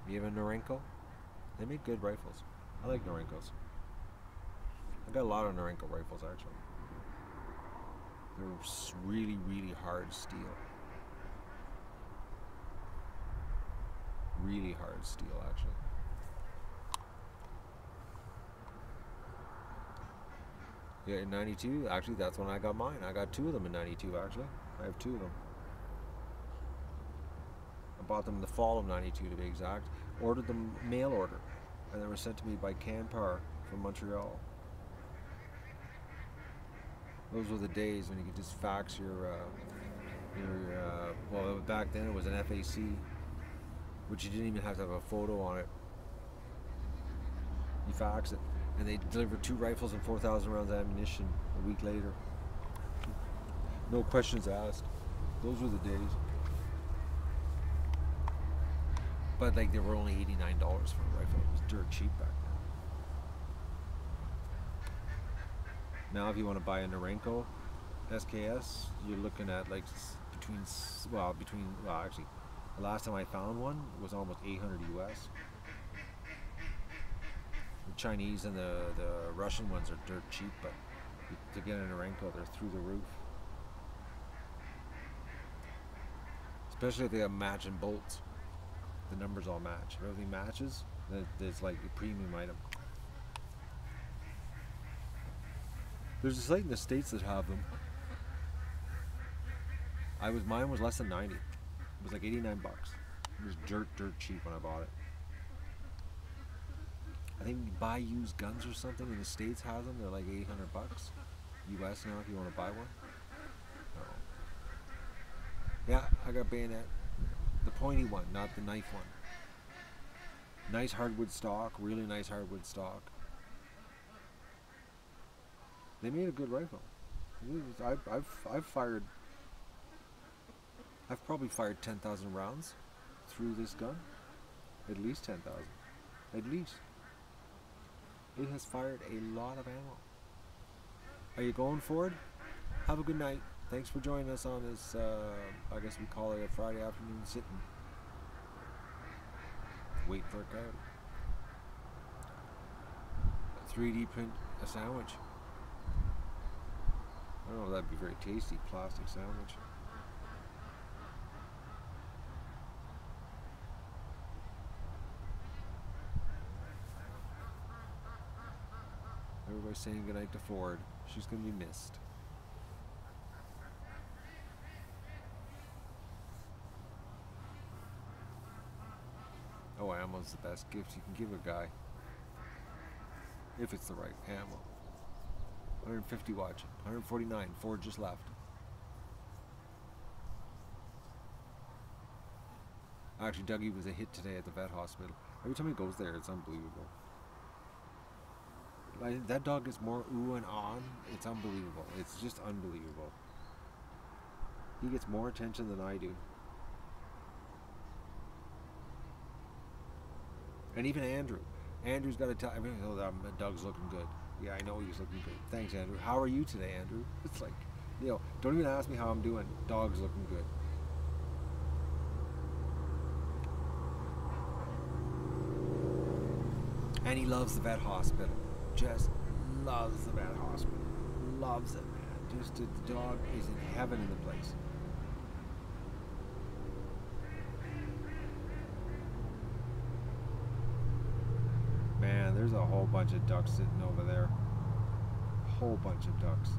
You have a Norenko? They make good rifles. I like Norenkos. I got a lot of Norenko rifles actually. They're really, really hard steel. Really hard steel actually. Yeah, in 92, actually that's when I got mine. I got 2 of them in 92 actually. I have 2 of them. I bought them in the fall of 92 to be exact. Ordered them mail order, and they were sent to me by Canpar from Montreal. Those were the days when you could just fax well, back then it was an FAC, which you didn't even have to have a photo on it. You fax it, and they delivered 2 rifles and 4,000 rounds of ammunition a week later. No questions asked. Those were the days. But like they were only $89 for a rifle. It was dirt cheap back then. Now if you want to buy a Norenko SKS, you're looking at like between actually the last time I found one was almost 800 US. The Chinese and the Russian ones are dirt cheap, but to get a Norenko they're through the roof. Especially if they have matching bolts. The numbers all match. If everything matches, then it's like a premium item. There's a site in the States that have them. Mine was less than 90. It was like 89 bucks. It was dirt cheap when I bought it. I think you buy used guns or something in the States has them. They're like 800 bucks US now if you want to buy one. Oh. Yeah, I got bayonet. The pointy one, not the knife one. Nice hardwood stock, really nice hardwood stock. They made a good rifle. I've probably fired 10,000 rounds through this gun. At least 10,000. At least. It has fired a lot of ammo. Are you going for it? Have a good night. Thanks for joining us on this, I guess we call it a Friday afternoon sitting. Wait for a coyote. 3D print a sandwich. I don't know if that'd be very tasty, plastic sandwich. Everybody's saying goodnight to Ford. She's going to be missed. Oh, ammo's the best gift you can give a guy. If it's the right ammo. 150 watching. 149. Ford just left. Actually, Dougie was a hit today at the vet hospital. Every time he goes there, it's unbelievable. That dog gets more ooh and on. It's unbelievable. It's just unbelievable. He gets more attention than I do. And even Andrew. Andrew's got to tell everyone, oh, that dog's looking good. Yeah, I know he's looking good. Thanks, Andrew. How are you today, Andrew? It's like, don't even ask me how I'm doing. Dog's looking good. And he loves the vet hospital. Just loves the vet hospital. Loves it, man. Just the dog is in heaven in the place. Man, there's a whole bunch of ducks sitting over there. Whole bunch of ducks.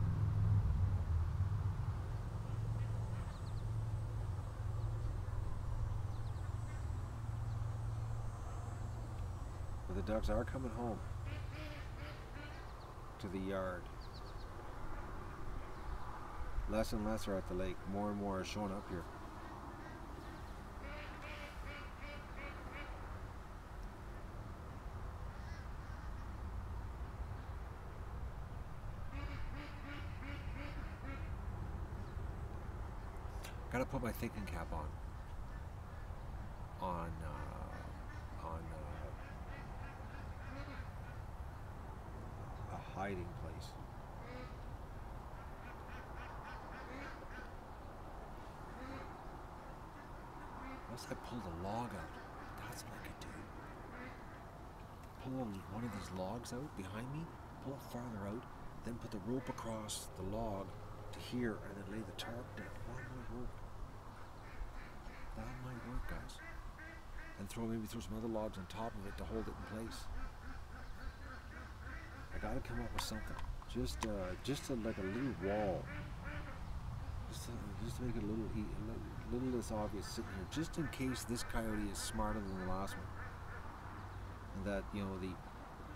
But the ducks are coming home to the yard. Less and less are at the lake. More and more are showing up here. Gotta put my thinking cap on a hiding place. Unless I pulled a log out, that's what I could do. Pull one of these logs out behind me, pull it farther out, then put the rope across the log to here, and then lay the tarp down. That might work. That might work, guys. And maybe throw some other logs on top of it to hold it in place. I gotta come up with something. Just like a little wall. Just to make it a little less obvious sitting here. Just in case this coyote is smarter than the last one. And that, the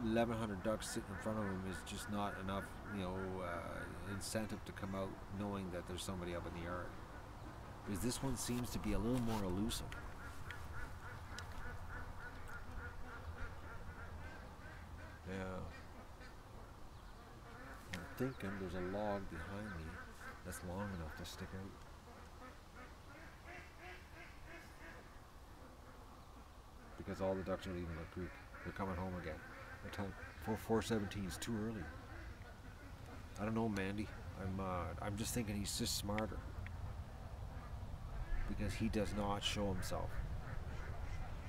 1,100 ducks sitting in front of him is just not enough, incentive to come out knowing that there's somebody up in the yard. Because this one seems to be a little more elusive. Yeah. I'm thinking there's a log behind me that's long enough to stick out. Because all the ducks are leaving the creek. They're coming home again. The time 4:17 is too early. I don't know, Mandy. I'm just thinking he's just smarter. Because he does not show himself.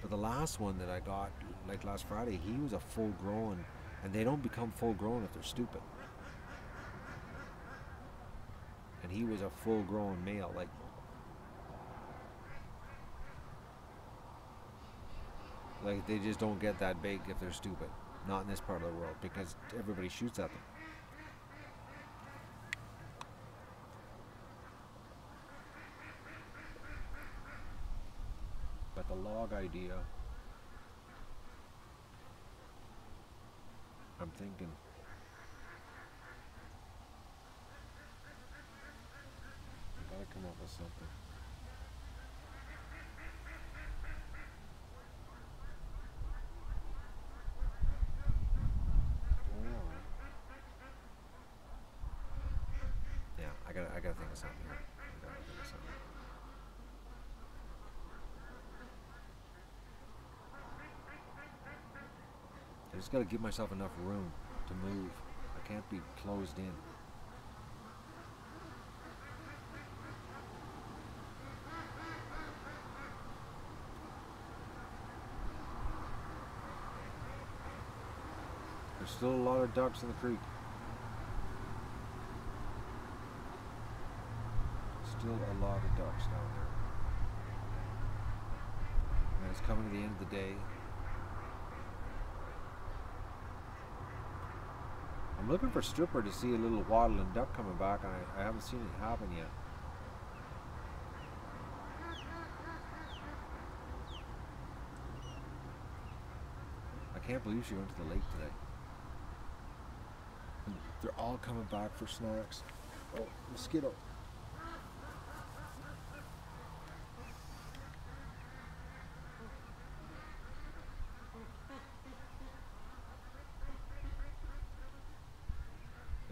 But the last one that I got, like last Friday, he was a full grown, and they don't become full grown if they're stupid. And he was a full grown male, like Like, they just don't get that big if they're stupid. Not in this part of the world, because everybody shoots at them. But the log idea, I'm thinking, I gotta come up with something. Yeah, I gotta think of something here. I gotta think of something. I just gotta give myself enough room to move. I can't be closed in. There's still a lot of ducks in the creek. Still a lot of ducks down there. And it's coming to the end of the day. I'm looking for stripper to see a little waddling duck coming back, and I haven't seen it happen yet. I can't believe she went to the lake today. And they're all coming back for snacks. Oh, mosquito.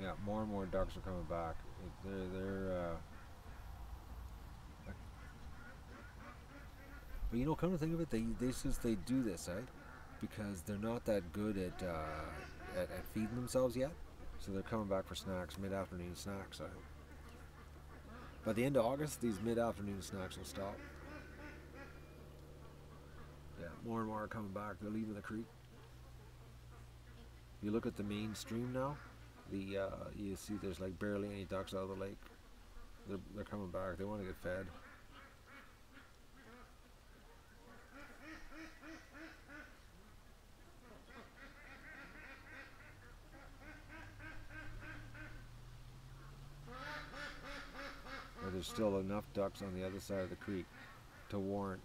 Yeah, more and more ducks are coming back. But you know, come to think of it, they do this, right? Because they're not that good at feeding themselves yet. So they're coming back for snacks, mid-afternoon snacks. By the end of August, these mid-afternoon snacks will stop. Yeah, more and more are coming back. They're leaving the creek. You look at the main stream now. You see there's like barely any ducks out of the lake. They're coming back. They want to get fed. But there's still enough ducks on the other side of the creek to warrant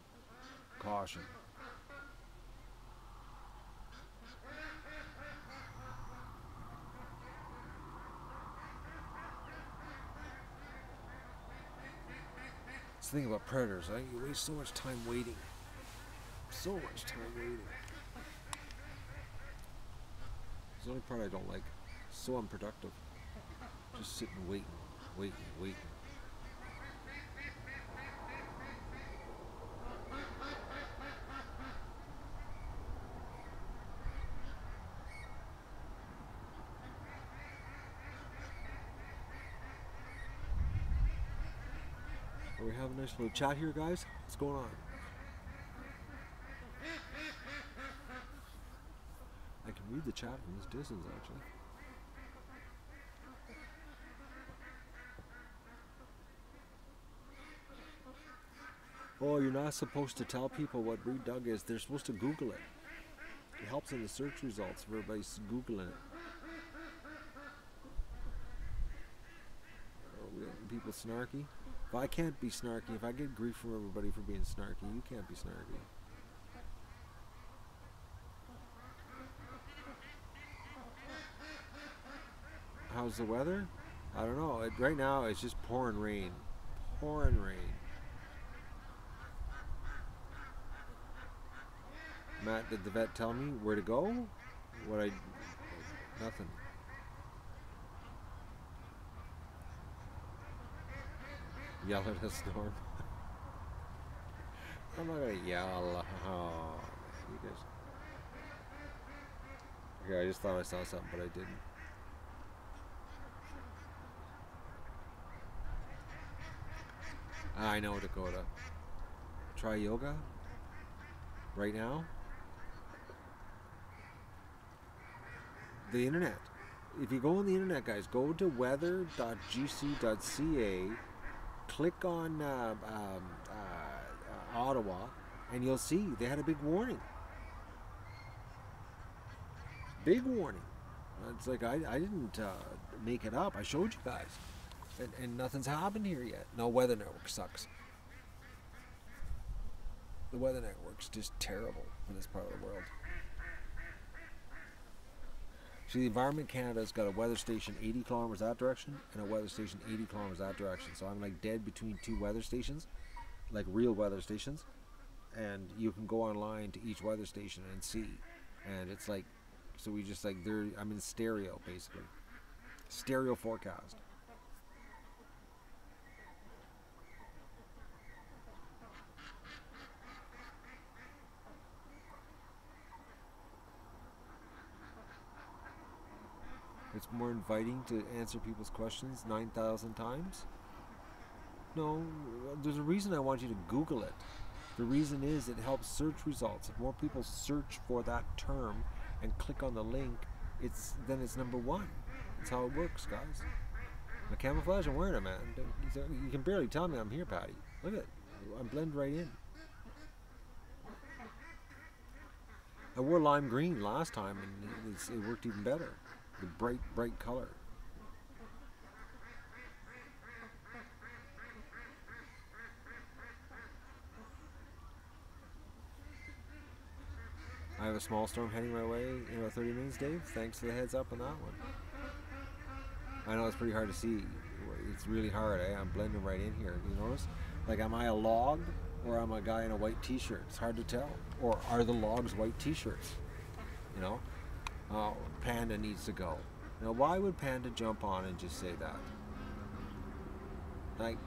caution. That's the thing about predators, right? You waste so much time waiting. So much time waiting. It's the only part I don't like. It's so unproductive. Just sitting waiting, waiting, waiting. We have a nice little chat here, guys. What's going on? I can read the chat from this distance, actually. Oh, you're not supposed to tell people what breed dog is. They're supposed to Google it. It helps in the search results if everybody's Googling it. Oh, we got people snarky. If I can't be snarky, if I get grief from everybody for being snarky, you can't be snarky. How's the weather? I don't know. Right now it's just pouring rain. Pouring rain. Matt, did the vet tell me where to go? Nothing. Yell at a storm. I'm not gonna yell. Oh, you guys. Okay, I just thought I saw something, but I didn't. I know, Dakota. Try yoga right now. The internet. If you go on the internet, guys, go to weather.gc.ca, click on Ottawa, and you'll see they had a big warning. Big warning. It's like I didn't make it up. I showed you guys. And nothing's happened here yet. No, Weather Network sucks. The Weather Network's just terrible in this part of the world. See, the Environment Canada's got a weather station 80 kilometers that direction and a weather station 80 kilometers that direction. So I'm like dead between two weather stations, like real weather stations. And you can go online to each weather station and see. And it's like, so we just like, I'm in stereo basically. Stereo forecast. It's more inviting to answer people's questions 9,000 times. No, there's a reason I want you to Google it. The reason is it helps search results. If more people search for that term and click on the link, then it's number one. That's how it works, guys. The camouflage, I'm wearing it, man. You can barely tell me I'm here, Patty. Look at it. I'm blended right in. I wore lime green last time, and it worked even better. The bright, bright color. I have a small storm heading my way in about 30 minutes, Dave. Thanks for the heads up on that one. I know it's pretty hard to see. It's really hard, eh? I'm blending right in here. You notice? Like, am I a log or am I a guy in a white t-shirt? It's hard to tell. Or are the logs white t-shirts? You know? Oh, Panda needs to go. Now, why would Panda jump on and just say that? Like,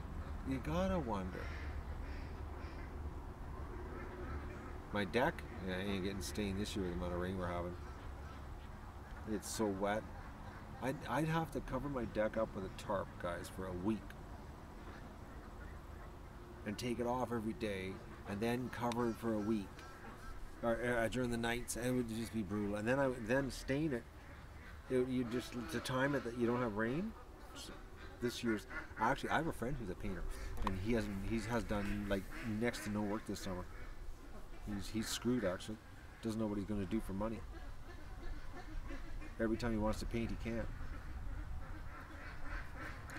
you gotta wonder. My deck, yeah, I ain't getting stained this year with the amount of rain we're having. It's so wet. I'd have to cover my deck up with a tarp, guys, for a week. And take it off every day, and then cover it for a week. Or during the nights, and it would just be brutal. And then I would then stain it. You just to time it that you don't have rain. So this year's actually, I have a friend who's a painter, and he has done like next to no work this summer. He's screwed actually. Doesn't know what he's going to do for money. Every time he wants to paint, he can't.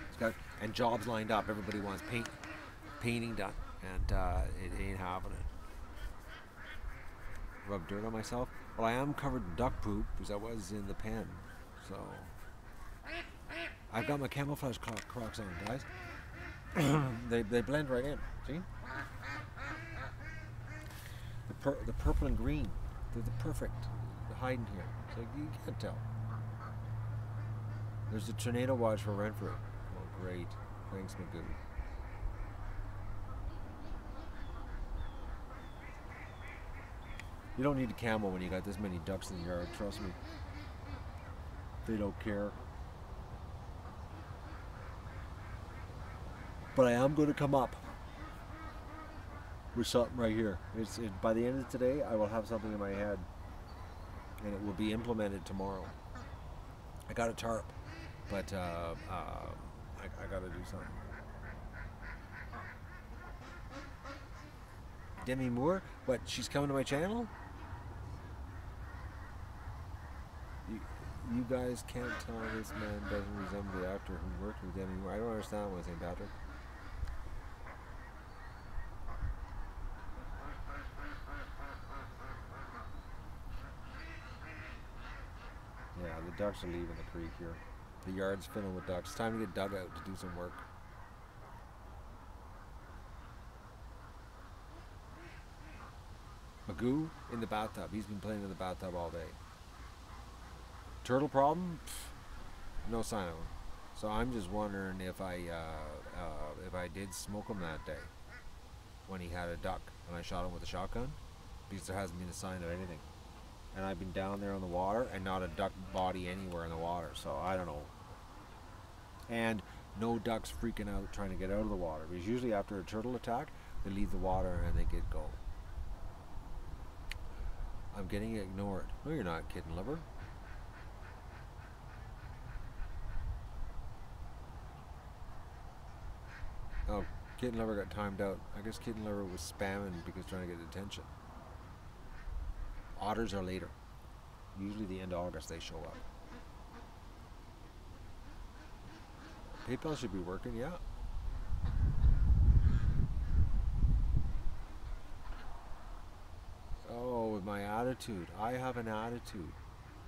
He's got and jobs lined up. Everybody wants painting done, and it ain't happening. Rub dirt on myself. Well, I am covered in duck poop because I was in the pen. So I've got my camouflage Crocs on, guys. they blend right in. See? The purple and green. They're the perfect. They're hiding here. So you can't tell. There's a tornado watch for Renfrew. Oh, great. Thanks, Magoo. You don't need a camo when you got this many ducks in the yard, trust me. They don't care. But I am going to come up with something right here. By the end of today, I will have something in my head. And it will be implemented tomorrow. I got a tarp, but I got to do something. Demi Moore? What, she's coming to my channel? You guys can't tell this man doesn't resemble the actor who worked with Demi Moore. I don't understand what St. Patrick. Yeah, the ducks are leaving the creek here. The yard's filling with ducks. It's time to get dug out to do some work. Magoo in the bathtub. He's been playing in the bathtub all day. Turtle problem? Pfft, no sign of him. So I'm just wondering if I did smoke him that day when he had a duck and I shot him with a shotgun, because there hasn't been a sign of anything. And I've been down there on the water and not a duck body anywhere in the water, so I don't know. And no ducks freaking out trying to get out of the water, because usually after a turtle attack they leave the water and they get go. I'm getting ignored. No, you're not, kitten lover. Oh, kitten lover got timed out. I guess kitten lover was spamming because trying to get attention. Otters are later. Usually the end of August they show up. PayPal should be working, yeah. Oh, with my attitude. I have an attitude.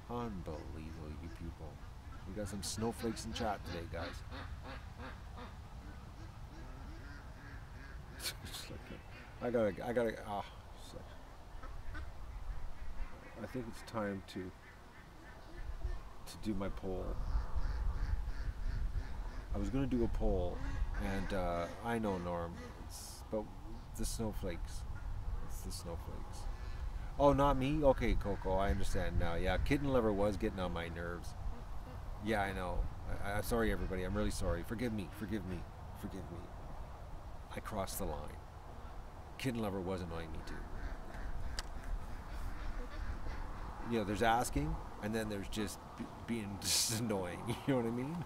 Unbelievable, you people. We got some snowflakes in chat today, guys. I gotta, I think it's time to do my poll. I was gonna do a poll, and I know, Norm, but the snowflakes. It's the snowflakes. Oh, not me? Okay, Coco, I understand now. Yeah, kitten lover was getting on my nerves. Yeah, I know. I'm sorry, everybody. I'm really sorry. Forgive me. Forgive me. Forgive me. I crossed the line. Kitten lover was annoying me too. You know, there's asking, and then there's just being just annoying. You know what I mean?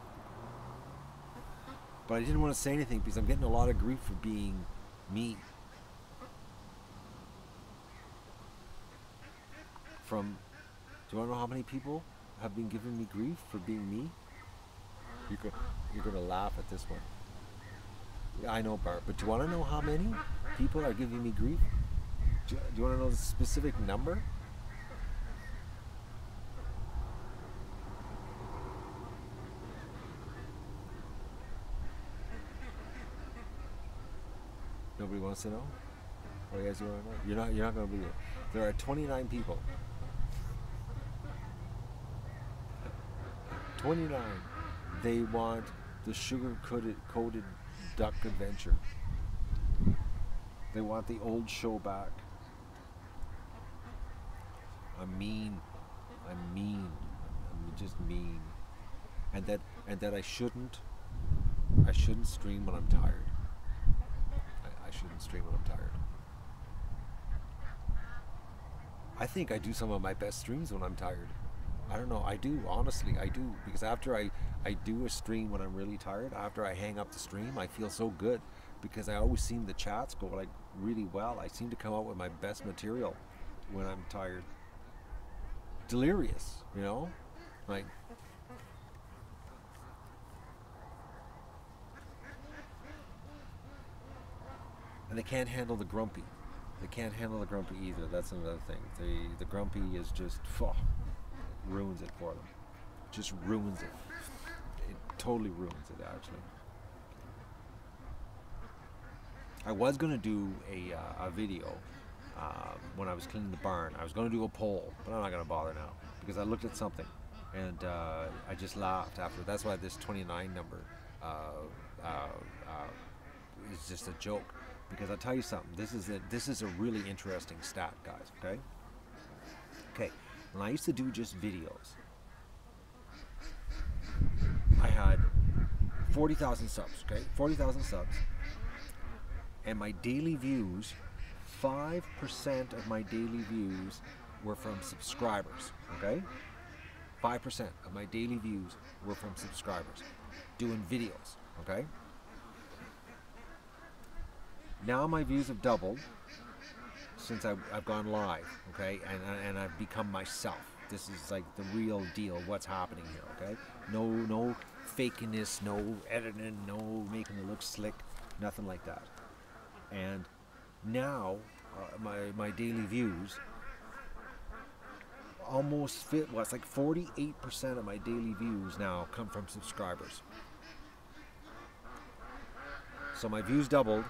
But I didn't want to say anything because I'm getting a lot of grief for being me. Do you want to know how many people have been giving me grief for being me? You're going to laugh at this one. Yeah, I know, Bart, but do you want to know how many people are giving me grief? Do you want to know the specific number? Nobody wants to know? Oh, yes, you want to know? You're not going to believe it. There are 29 people. 29. They want the sugar-coated duck adventure. They want the old show back. I'm mean. I'm just mean. And that I shouldn't stream when I'm tired. I shouldn't stream when I'm tired. I think I do some of my best streams when I'm tired. I don't know, I do, honestly, I do. Because after I do a stream when I'm really tired, after I hang up the stream, I feel so good. Because I always seem the chats go like really well. I seem to come out with my best material when I'm tired. Delirious, you know? Like, and they can't handle the grumpy. They can't handle the grumpy either. That's another thing. The grumpy is just ruins it for them. Just ruins it. It totally ruins it, actually. I was going to do a video when I was cleaning the barn. I was going to do a poll, but I'm not going to bother now because I looked at something and I just laughed after. That's why this 29 number is just a joke. Because I'll tell you something. This is a really interesting stat, guys. Okay. Okay. When I used to do just videos, I had 40,000 subs. Okay, 40,000 subs, and my daily views, 5% of my daily views were from subscribers. Okay, 5% of my daily views were from subscribers doing videos. Okay. Now my views have doubled since I've gone live, okay, and I've become myself. This is like the real deal. What's happening here, okay? No fakiness, no editing, no making it look slick, nothing like that. And now my daily views almost fit. Well, it's like 48% of my daily views now come from subscribers. So my views doubled.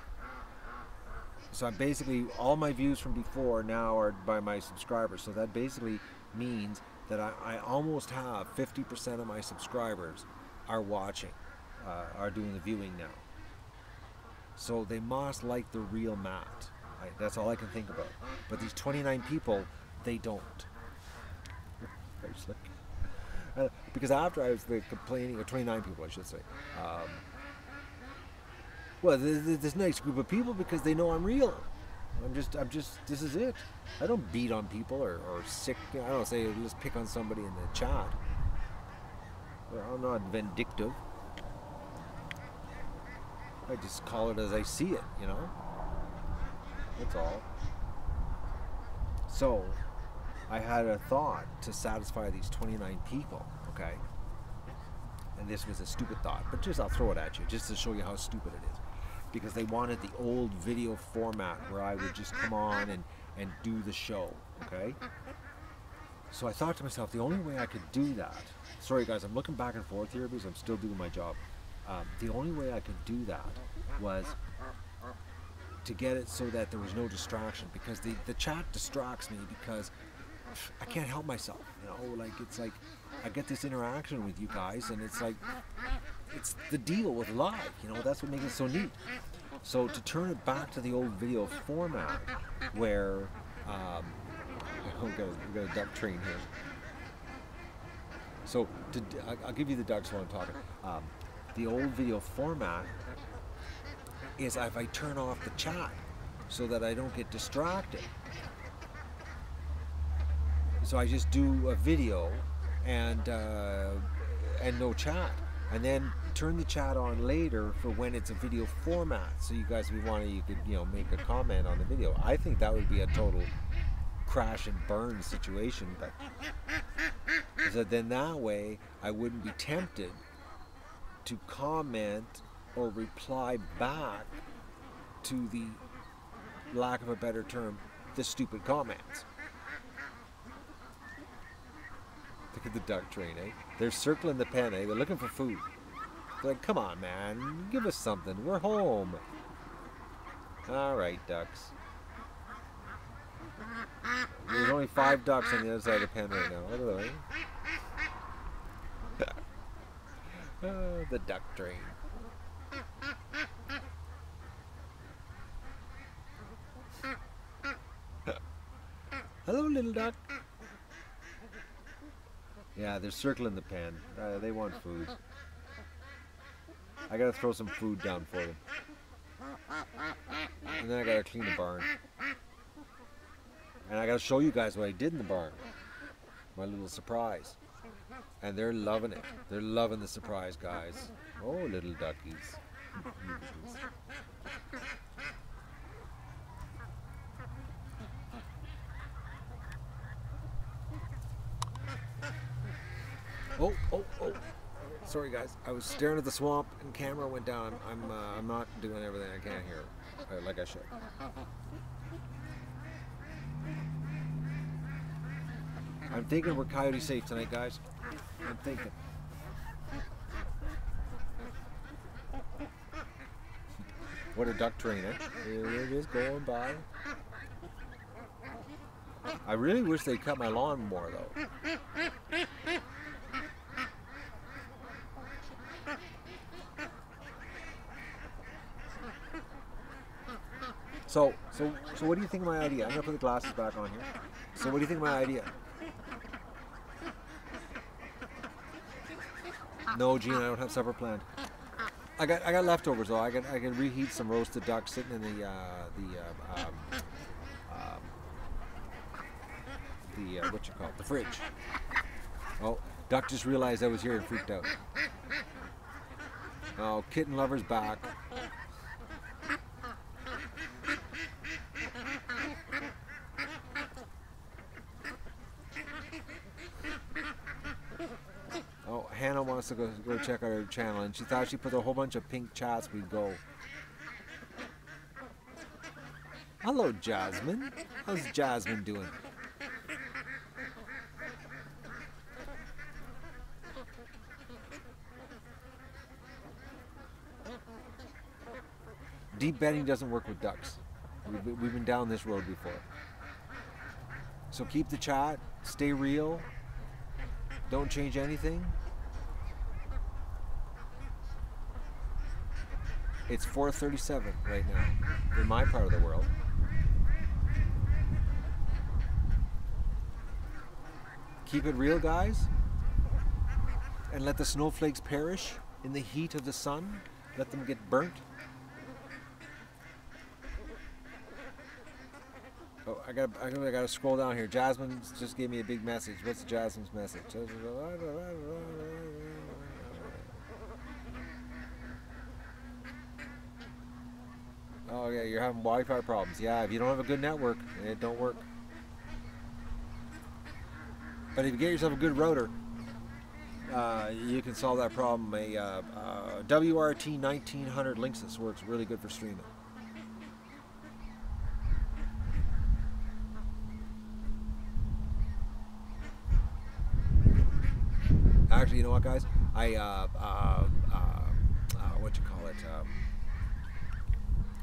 So I'm basically, all my views from before now are by my subscribers. So that basically means that I almost have 50% of my subscribers are watching, are doing the viewing now. So they must like the real Matt. That's all I can think about. But these 29 people, they don't. Because after I was complaining, or 29 people I should say, well, this nice group of people because they know I'm real. I'm just, this is it. I don't beat on people or sick, I don't say, let's pick on somebody in the chat. I'm not vindictive. I just call it as I see it, you know? That's all. So, I had a thought to satisfy these 29 people, okay? And this was a stupid thought, but just I'll throw it at you just to show you how stupid it is. Because they wanted the old video format where I would just come on and do the show, okay? So I thought to myself, the only way I could do that, sorry guys, I'm looking back and forth here because I'm still doing my job. The only way I could do that was to get it so that there was no distraction, because the chat distracts me because I can't help myself, you know, like it's like I get this interaction with you guys and it's like, it's the deal with live, you know, that's what makes it so neat. So to turn it back to the old video format where, we got a duck train here. So I'll give you the ducks while I'm talking. The old video format is if I turn off the chat so that I don't get distracted. So I just do a video and no chat, and then turn the chat on later for when it's a video format. So you guys, if you wanted, you could, you know, make a comment on the video. I think that would be a total crash and burn situation, but so then that way I wouldn't be tempted to comment or reply back to the, lack of a better term, the stupid comments. Look at the duck train, eh? They're circling the pen, eh? They're looking for food. They're like, come on, man, give us something. We're home. All right, ducks. There's only 5 ducks on the other side of the pen right now. Look at them. The duck train. Hello, little duck. Yeah, they're circling the pen. They want food. I gotta throw some food down for them. And then I gotta clean the barn. And I gotta show you guys what I did in the barn. My little surprise. And they're loving it. They're loving the surprise, guys. Oh, little duckies. Oh, oh, oh. Sorry guys, I was staring at the swamp and camera went down. I'm not doing everything I can here, like I should. I'm thinking we're coyote safe tonight, guys. I'm thinking. What a duck train, eh? Here it is going by. I really wish they'd cut my lawn more though. So what do you think of my idea? I'm gonna put the glasses back on here. So what do you think of my idea? No, Gene, I don't have supper planned. I got leftovers though. I can reheat some roasted duck sitting in the what you call it, the fridge. Oh, duck just realized I was here and freaked out. Oh, kitten lover's back. Oh, Hannah wants to go check out her channel, and she thought she put a whole bunch of pink chats, we'd go. Hello, Jasmine. How's Jasmine doing? Deep bedding doesn't work with ducks. We've been down this road before. So keep the chat, stay real, don't change anything. It's 4:37 right now in my part of the world. Keep it real, guys, and let the snowflakes perish in the heat of the sun. Let them get burnt. Oh, I gotta scroll down here. Jasmine just gave me a big message. What's Jasmine's message? Oh yeah, you're having Wi-Fi problems. Yeah, if you don't have a good network, it don't work. But if you get yourself a good router, you can solve that problem. A WRT 1900 Linksys works really good for streaming. Actually, you know what, guys? What you call it?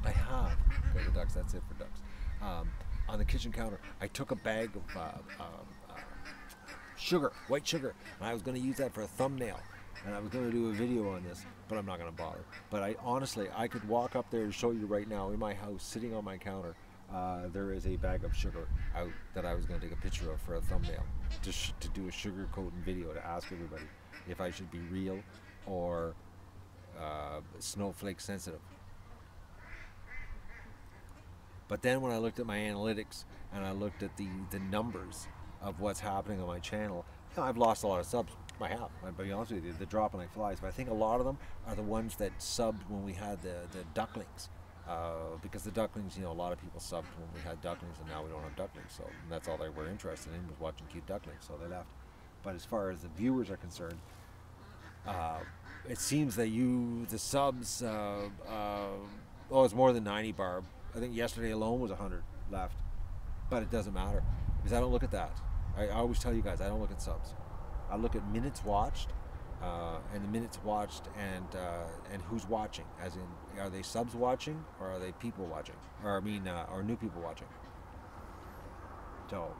I have go to ducks. That's it for ducks. On the kitchen counter, I took a bag of sugar, white sugar, and I was going to use that for a thumbnail, and I was going to do a video on this, but I'm not going to bother. But I honestly, I could walk up there and show you right now in my house, sitting on my counter. There is a bag of sugar out that I was going to take a picture of for a thumbnail, to do a sugar coating video to ask everybody if I should be real or snowflake sensitive. But then when I looked at my analytics and I looked at the numbers of what's happening on my channel, you know, I've lost a lot of subs. I have. I'll be honest with you, the dropping like flies. But I think a lot of them are the ones that subbed when we had the ducklings. Because the ducklings, you know, a lot of people subbed when we had ducklings, and now we don't have ducklings. So and that's all they were interested in, was watching cute ducklings. So they left. But as far as the viewers are concerned, it seems that the subs, it's more than 90, Barb. I think yesterday alone was 100 left. But it doesn't matter, because I don't look at that. I always tell you guys, I don't look at subs. I look at minutes watched, and the minutes watched, and who's watching. As in, are they subs watching, or are they people watching? Or new people watching. So,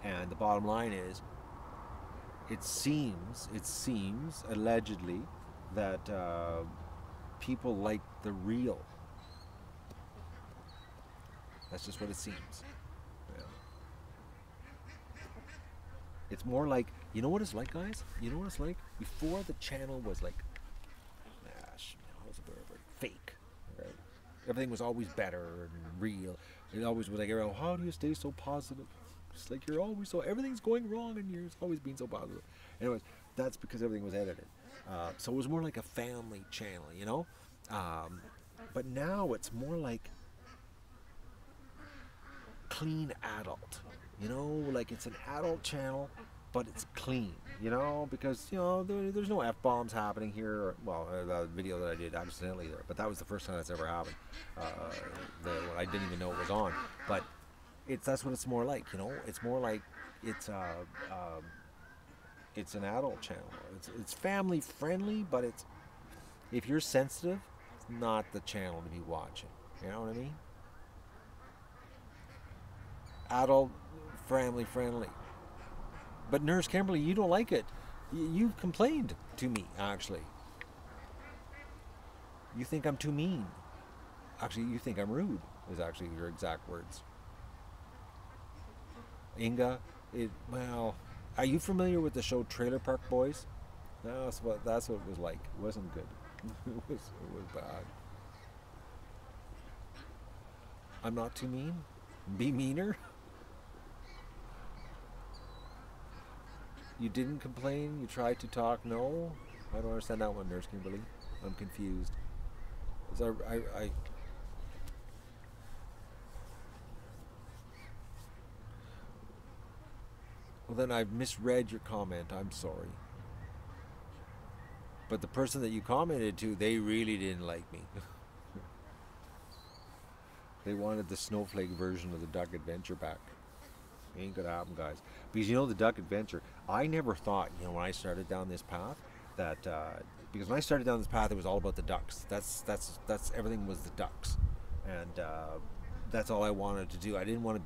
and the bottom line is, it seems allegedly that people like the real. That's just what it seems. Yeah. It's more like, you know what it's like, guys? You know what it's like? Before the channel was like, fake. Right? Everything was always better and real. It always was like, how do you stay so positive? It's like you're always everything's going wrong and you're always being so positive. Anyways, that's because everything was edited. So it was more like a family channel, you know? But now it's more like clean adult, you know, like it's an adult channel, but it's clean, you know, because, you know, there's no F-bombs happening here. Well, the video that I did accidentally there, but that was the first time that's ever happened. I didn't even know it was on, but that's what it's more like, you know. It's more like it's an adult channel. It's family friendly, but if you're sensitive, it's not the channel to be watching. You know what I mean? Adult, family friendly. But Nurse Kimberly, you don't like it. You've complained to me, actually. You think I'm too mean. Actually, you think I'm rude, is actually your exact words. Inga, are you familiar with the show Trailer Park Boys? That's what it was like. It wasn't good. it was bad. I'm not too mean? Be meaner? You didn't complain? You tried to talk? No? I don't understand that one, Nurse Kimberly. I'm confused. Well, then I've misread your comment. I'm sorry. But the person that you commented to, they really didn't like me. They wanted the snowflake version of the Duck Adventure back. Ain't gonna happen, guys. Because, you know, the Duck Adventure, I never thought, you know, when I started down this path, that because when I started down this path, it was all about the ducks. That's everything was the ducks, and that's all I wanted to do. I didn't even want to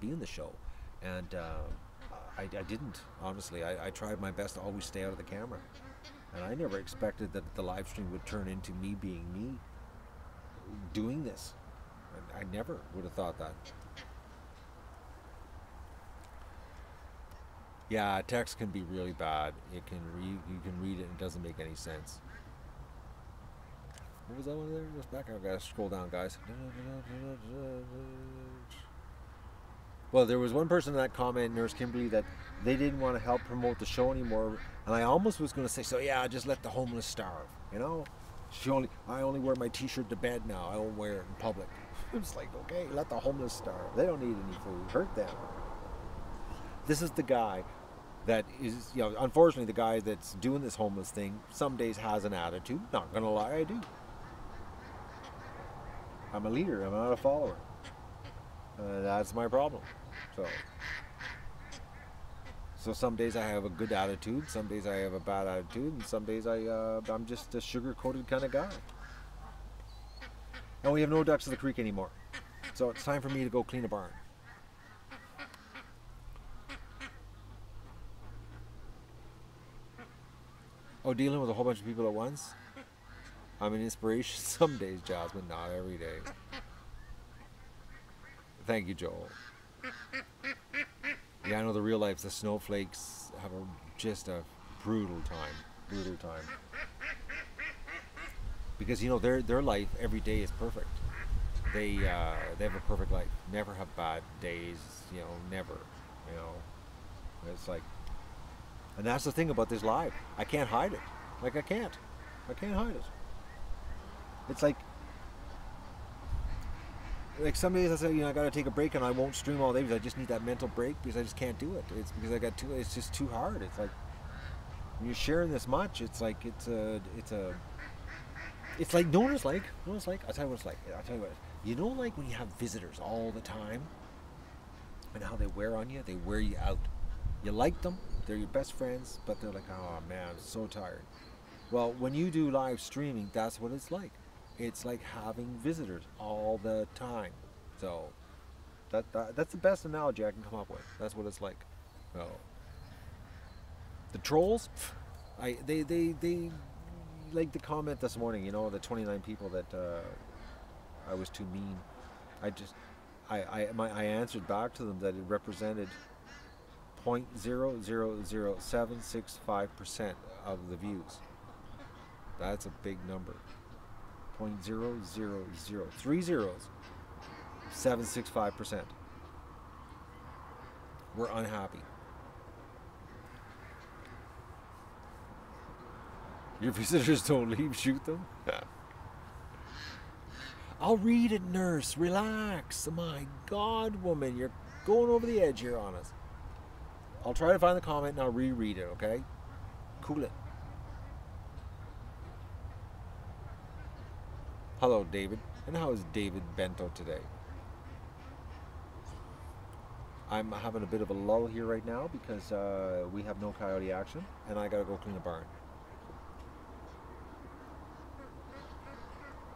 be in the show, and I didn't, honestly. I tried my best to always stay out of the camera, and I never expected that the live stream would turn into me being me doing this. I never would have thought that. Yeah, text can be really bad. You can read it and it doesn't make any sense. What was that one there? Just back. I gotta scroll down, guys. Well, there was one person in that comment, Nurse Kimberly, that they didn't want to help promote the show anymore, and I almost was going to say, so yeah, just let the homeless starve. You know, I only wear my T-shirt to bed now. I won't wear it in public. It's like, okay, let the homeless starve. They don't need any food. Hurt them. This is the guy that is, you know, unfortunately the guy that's doing this homeless thing some days has an attitude. Not gonna lie, I do. I'm a leader, I'm not a follower. That's my problem. So some days I have a good attitude, some days I have a bad attitude, and some days I'm just a sugar-coated kind of guy. And we have no ducks in the creek anymore. So it's time for me to go clean a barn. Oh, dealing with a whole bunch of people at once? I'm an inspiration some days, Jasmine, not every day. Thank you, Joel. Yeah, I know the real life, the snowflakes have just a brutal time. Because, you know, their life every day is perfect. They have a perfect life. Never have bad days, you know, never, you know. It's like, and that's the thing about this live. I can't hide it. Like, I can't hide it. It's like some days I say, you know, I gotta take a break and I won't stream all day because I just need that mental break because I just can't do it. It's because it's just too hard. It's like when you're sharing this much, it's like it's like no one is like. I'll tell you what it's like. I'll tell you what. You know, like when you have visitors all the time and how they wear on you, they wear you out. You like them, they're your best friends, but they're like, oh man, I'm so tired. Well, when you do live streaming, that's what it's like. It's like having visitors all the time. So that's the best analogy I can come up with. That's what it's like. Oh. The trolls, they like the comment this morning. You know, the 29 people that I was too mean. I answered back to them that it represented 0.000765% of the views. That's a big number. 0.00030765%. We're unhappy. Your visitors don't leave, shoot them. I'll read it, nurse. Relax. My God, woman, you're going over the edge here on us. I'll try to find the comment and I'll reread it, okay? Cool it. Hello, David. And how is David Bento today? I'm having a bit of a lull here right now because we have no coyote action and I gotta go clean a barn.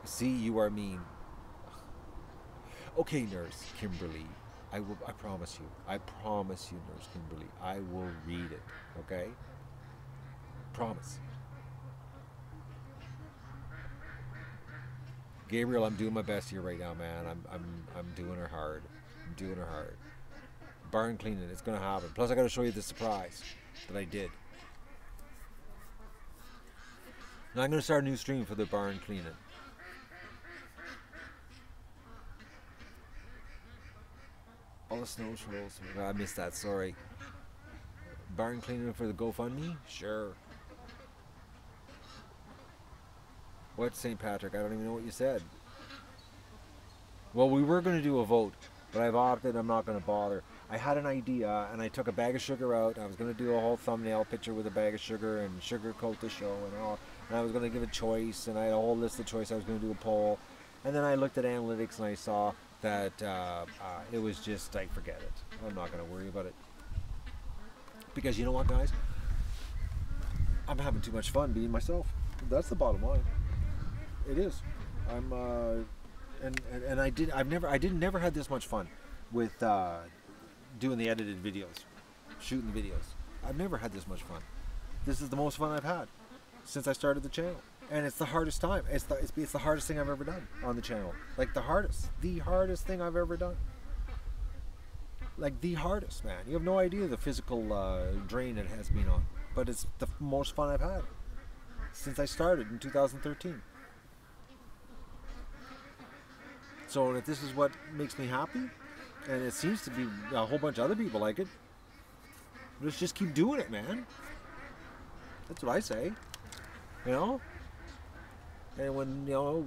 See, you are mean. Okay, Nurse Kimberly. I promise you. I promise you, Nurse Kimberly. I will read it. Okay? Promise. Gabriel, I'm doing my best here right now, man. I'm doing her hard. I'm doing her hard. Barn cleaning, it's gonna happen. Plus, I gotta show you the surprise that I did. Now I'm gonna start a new stream for the barn cleaning. All the snow trolls. I missed that. Sorry. Barn cleaning for the GoFundMe? Sure. What, St. Patrick? I don't even know what you said. Well, we were going to do a vote, but I've opted. I'm not going to bother. I had an idea, and I took a bag of sugar out. I was going to do a whole thumbnail picture with a bag of sugar and sugarcoat the show and all. And I was going to give a choice, and I had a whole list of choice. I was going to do a poll. And then I looked at analytics, and I saw that it was just like, forget it. I'm not going to worry about it. Because you know what, guys? I'm having too much fun being myself. That's the bottom line. It is. I'm and I never had this much fun with doing the edited videos, shooting the videos. I've never had this much fun. This is the most fun I've had since I started the channel, and it's the hardest time. It's the hardest thing I've ever done on the channel. Like the hardest thing I've ever done. Like the hardest, man. You have no idea the physical drain it has been on, but it's the most fun I've had since I started in 2013. So if this is what makes me happy, and it seems to be a whole bunch of other people like it, let's just keep doing it, man. That's what I say, you know. And when, you know,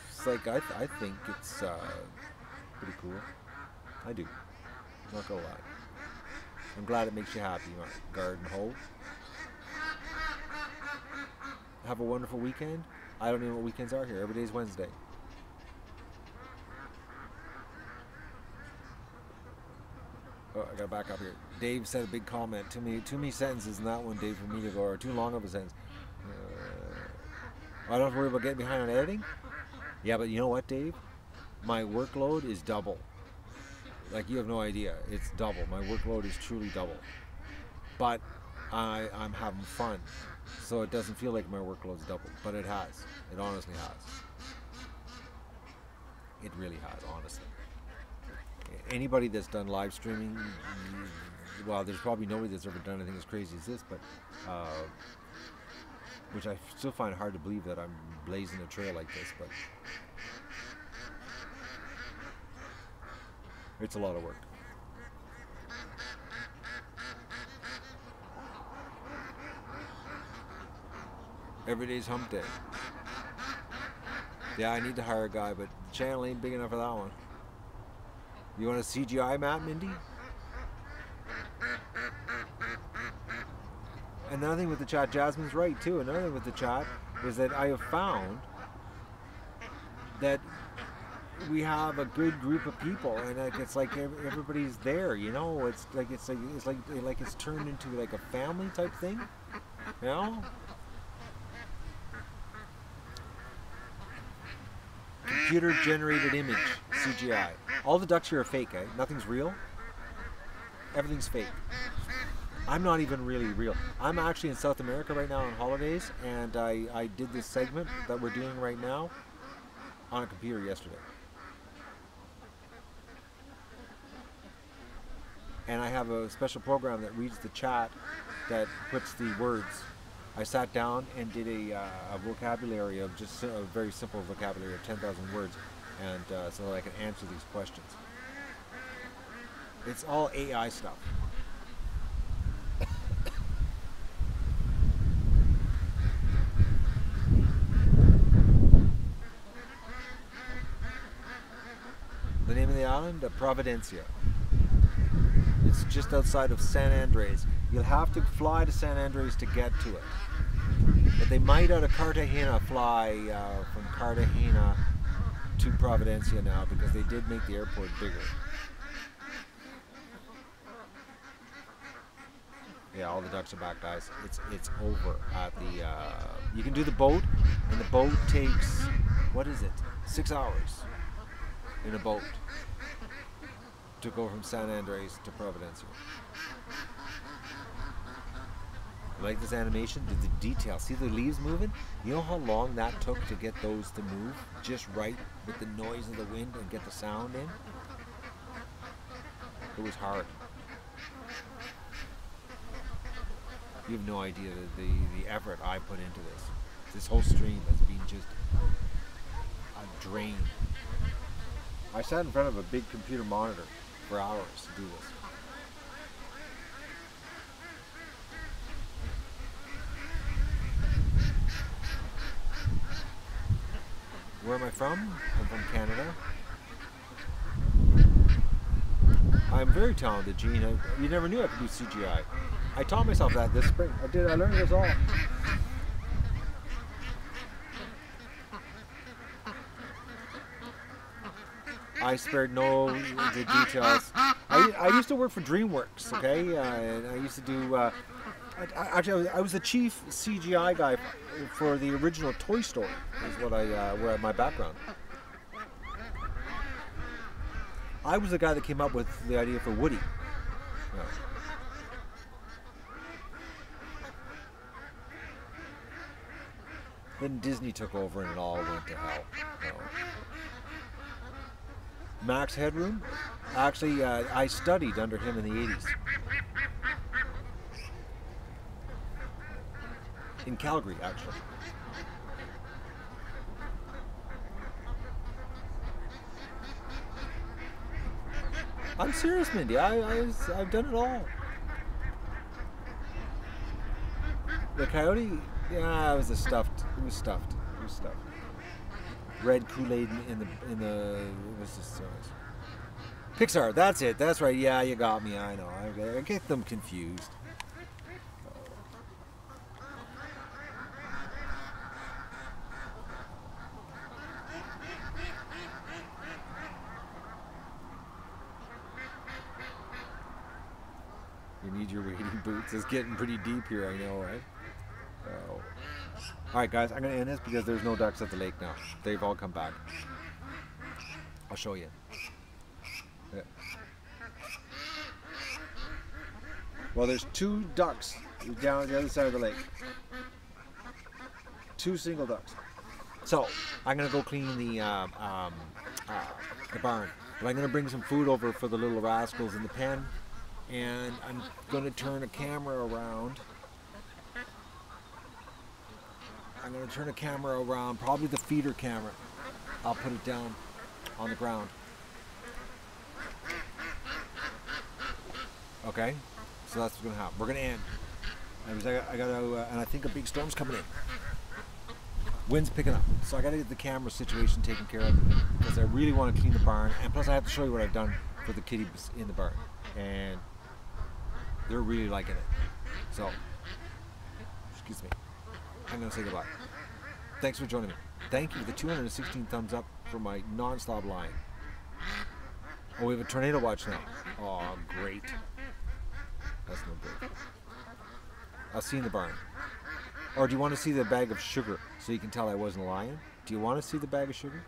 it's like I think it's pretty cool. I do. I'm not gonna lie. I'm glad it makes you happy, Garden Hoe. Have a wonderful weekend. I don't even know what weekends are here. Every day's Wednesday. Oh, I gotta back up here. Dave said a big comment. Too many sentences in that one, Dave, for me to go, or too long of a sentence. I don't have to worry about getting behind on editing. Yeah, but you know what, Dave? My workload is double. Like, you have no idea. It's double. My workload is truly double. But I'm having fun. So it doesn't feel like my workload's double. But it has. It honestly has. It really has, honestly. Anybody that's done live streaming, well, there's probably nobody that's ever done anything as crazy as this, but which I still find hard to believe that I'm blazing a trail like this, but it's a lot of work. Every day's hump day. Yeah, I need to hire a guy, but the channel ain't big enough for that one. You want a CGI map, Mindy? Another thing with the chat, Jasmine's right too. Another thing with the chat is that I have found that we have a good group of people, and it's like everybody's there. You know, it's like it's turned into like a family type thing. You know. Computer generated image, CGI. All the ducks here are fake, eh? Nothing's real. Everything's fake. I'm not even really real. I'm actually in South America right now on holidays, and I did this segment that we're doing right now on a computer yesterday. And I have a special program that reads the chat that puts the words. I sat down and did a vocabulary of just a very simple vocabulary of 10,000 words, and so that I can answer these questions. It's all AI stuff. The name of the island? Providencia. It's just outside of San Andres. You'll have to fly to San Andres to get to it. But they might out of Cartagena fly from Cartagena to Providencia now, because they did make the airport bigger. Yeah, all the ducks are back, guys. It's over at the... you can do the boat, and the boat takes, what is it? 6 hours in a boat to go from San Andres to Providencia. Like this animation, the detail. See the leaves moving? You know how long that took to get those to move just right with the noise of the wind and get the sound in? It was hard. You have no idea the effort I put into this. This whole stream has been just a drain. I sat in front of a big computer monitor for hours to do this. Where am I from? I'm from Canada. I'm very talented, Gene. You never knew I could do CGI. I taught myself that this spring. I did. I learned this all. I spared no the details. I used to work for DreamWorks, okay? And I used to do... actually, I was the chief CGI guy for the original Toy Story, is what where my background. I was the guy that came up with the idea for Woody. Yeah. Then Disney took over and it all went to hell. No. Max Headroom? Actually, I studied under him in the 80s. In Calgary, actually. I'm serious, Mindy. I've done it all. The coyote? Yeah, it was stuffed. It was stuffed. It was stuffed. Red Kool-Aid in the. It was just so nice. Pixar, that's it. That's right. Yeah, you got me. I know. I get them confused. You need your wading boots. It's getting pretty deep here, I know, right? Oh. Alright guys, I'm going to end this because there's no ducks at the lake now. They've all come back. I'll show you. Yeah. Well, there's 2 ducks down the other side of the lake. 2 single ducks. So, I'm going to go clean the barn. But I'm going to bring some food over for the little rascals in the pen. And I'm going to turn a camera around. I'm going to turn a camera around, probably the feeder camera. I'll put it down on the ground. Okay, so that's what's going to happen. We're going to end. I got to, and I think a big storm's coming in. Wind's picking up, so I got to get the camera situation taken care of because I really want to clean the barn, and plus I have to show you what I've done for the kitties in the barn, and they're really liking it. So, excuse me. I'm going to say goodbye. Thanks for joining me. Thank you for the 216 thumbs up for my non-stop line. Oh, we have a tornado watch now. Oh, great. That's no good. I'll see you in the barn. Or do you want to see the bag of sugar so you can tell I wasn't lying? Do you want to see the bag of sugar?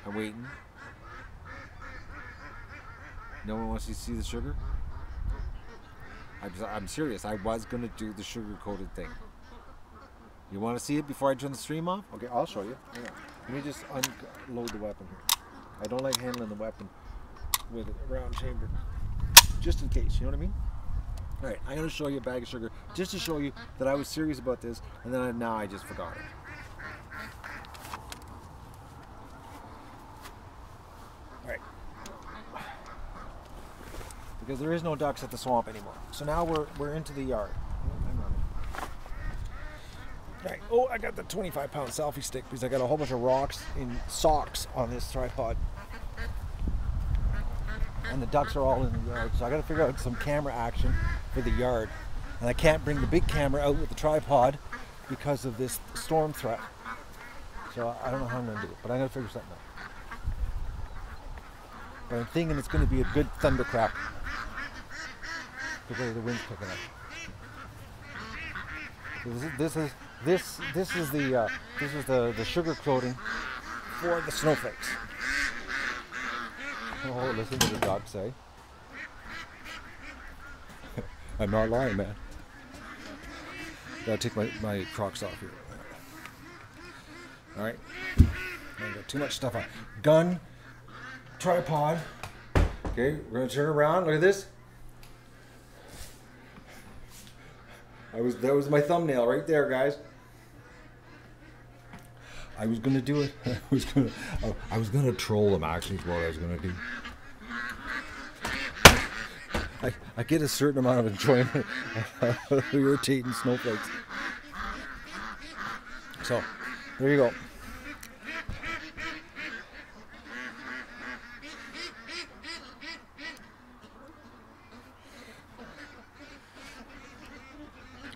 I'm waiting. No one wants to see the sugar? I'm serious. I was going to do the sugar-coated thing. You want to see it before I turn the stream off? Okay, I'll show you. Hang on. Let me just unload the weapon here. I don't like handling the weapon with a round chamber. Just in case, you know what I mean? Alright, I'm going to show you a bag of sugar just to show you that I was serious about this, and then now I just forgot it. Alright. Because there is no ducks at the swamp anymore. So now we're into the yard. Hang on. Alright, oh, I got the 25-pound selfie stick because I got a whole bunch of rocks in socks on this tripod. And the ducks are all in the yard, so I gotta figure out some camera action for the yard. And I can't bring the big camera out with the tripod because of this storm threat. So I don't know how I'm gonna do it, but I'm gonna figure something out. But I'm thinking it's gonna be a good thundercrap because the wind's picking up. So this is the sugar coating for the snowflakes. Oh, listen to the ducks say. I'm not lying, man. Gotta take my Crocs off here. Alright. I got too much stuff on. Gun, tripod. Okay, we're gonna turn around. Look at this. That was my thumbnail right there, guys. I was gonna do it. I was gonna troll them. Actually, is what I was gonna do. I get a certain amount of enjoyment out of irritating snowflakes. So, there you go.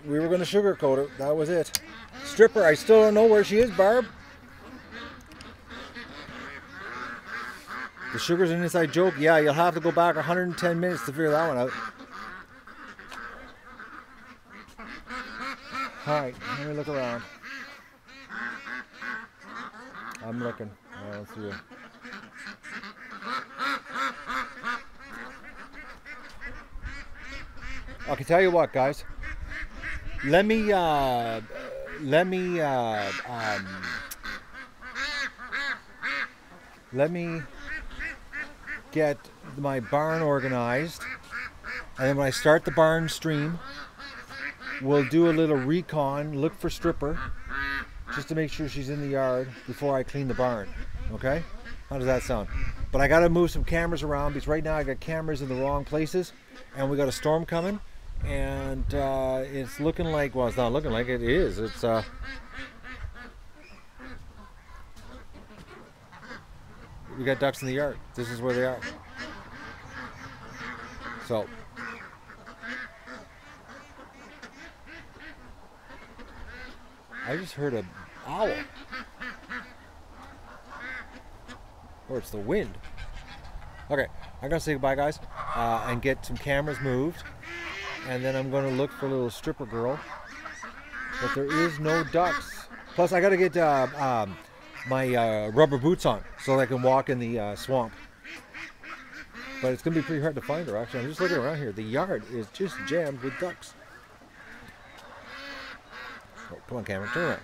We were gonna sugarcoat it. That was it. Stripper, I still don't know where she is, Barb. The sugar's an inside joke. Yeah, you'll have to go back 110 minutes to figure that one out. Alright, let me look around. I'm looking. I don't see it. I can tell you what, guys. Let me get my barn organized, and then when I start the barn stream, we'll do a little recon, look for Stripper, just to make sure she's in the yard before I clean the barn. Okay? How does that sound? But I gotta move some cameras around because right now I got cameras in the wrong places, and we got a storm coming, and it's looking like, well, it's not looking like it is. It's we got ducks in the yard. This is where they are. So I just heard an owl. Or it's the wind. Okay, I'm gonna say goodbye, guys, and get some cameras moved, and then I'm gonna look for a little stripper girl. But there is no ducks. Plus, I gotta get my rubber boots on so I can walk in the swamp. But it's gonna be pretty hard to find her. Actually, I'm just looking around here. The yard is just jammed with ducks. Oh, come on, camera, turn around.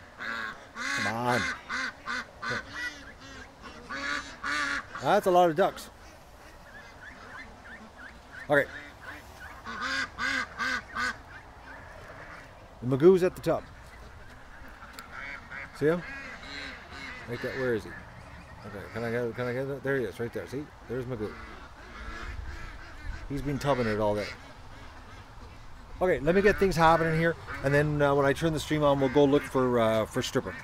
Come on. That's a lot of ducks. Okay. The Magoo's at the top. See him? Right there. Where is he? Okay, can I get it? There he is, right there. See? There's Magoo. He's been tubbing it all day. Okay, let me get things happening here, and then when I turn the stream on, we'll go look for Stripper.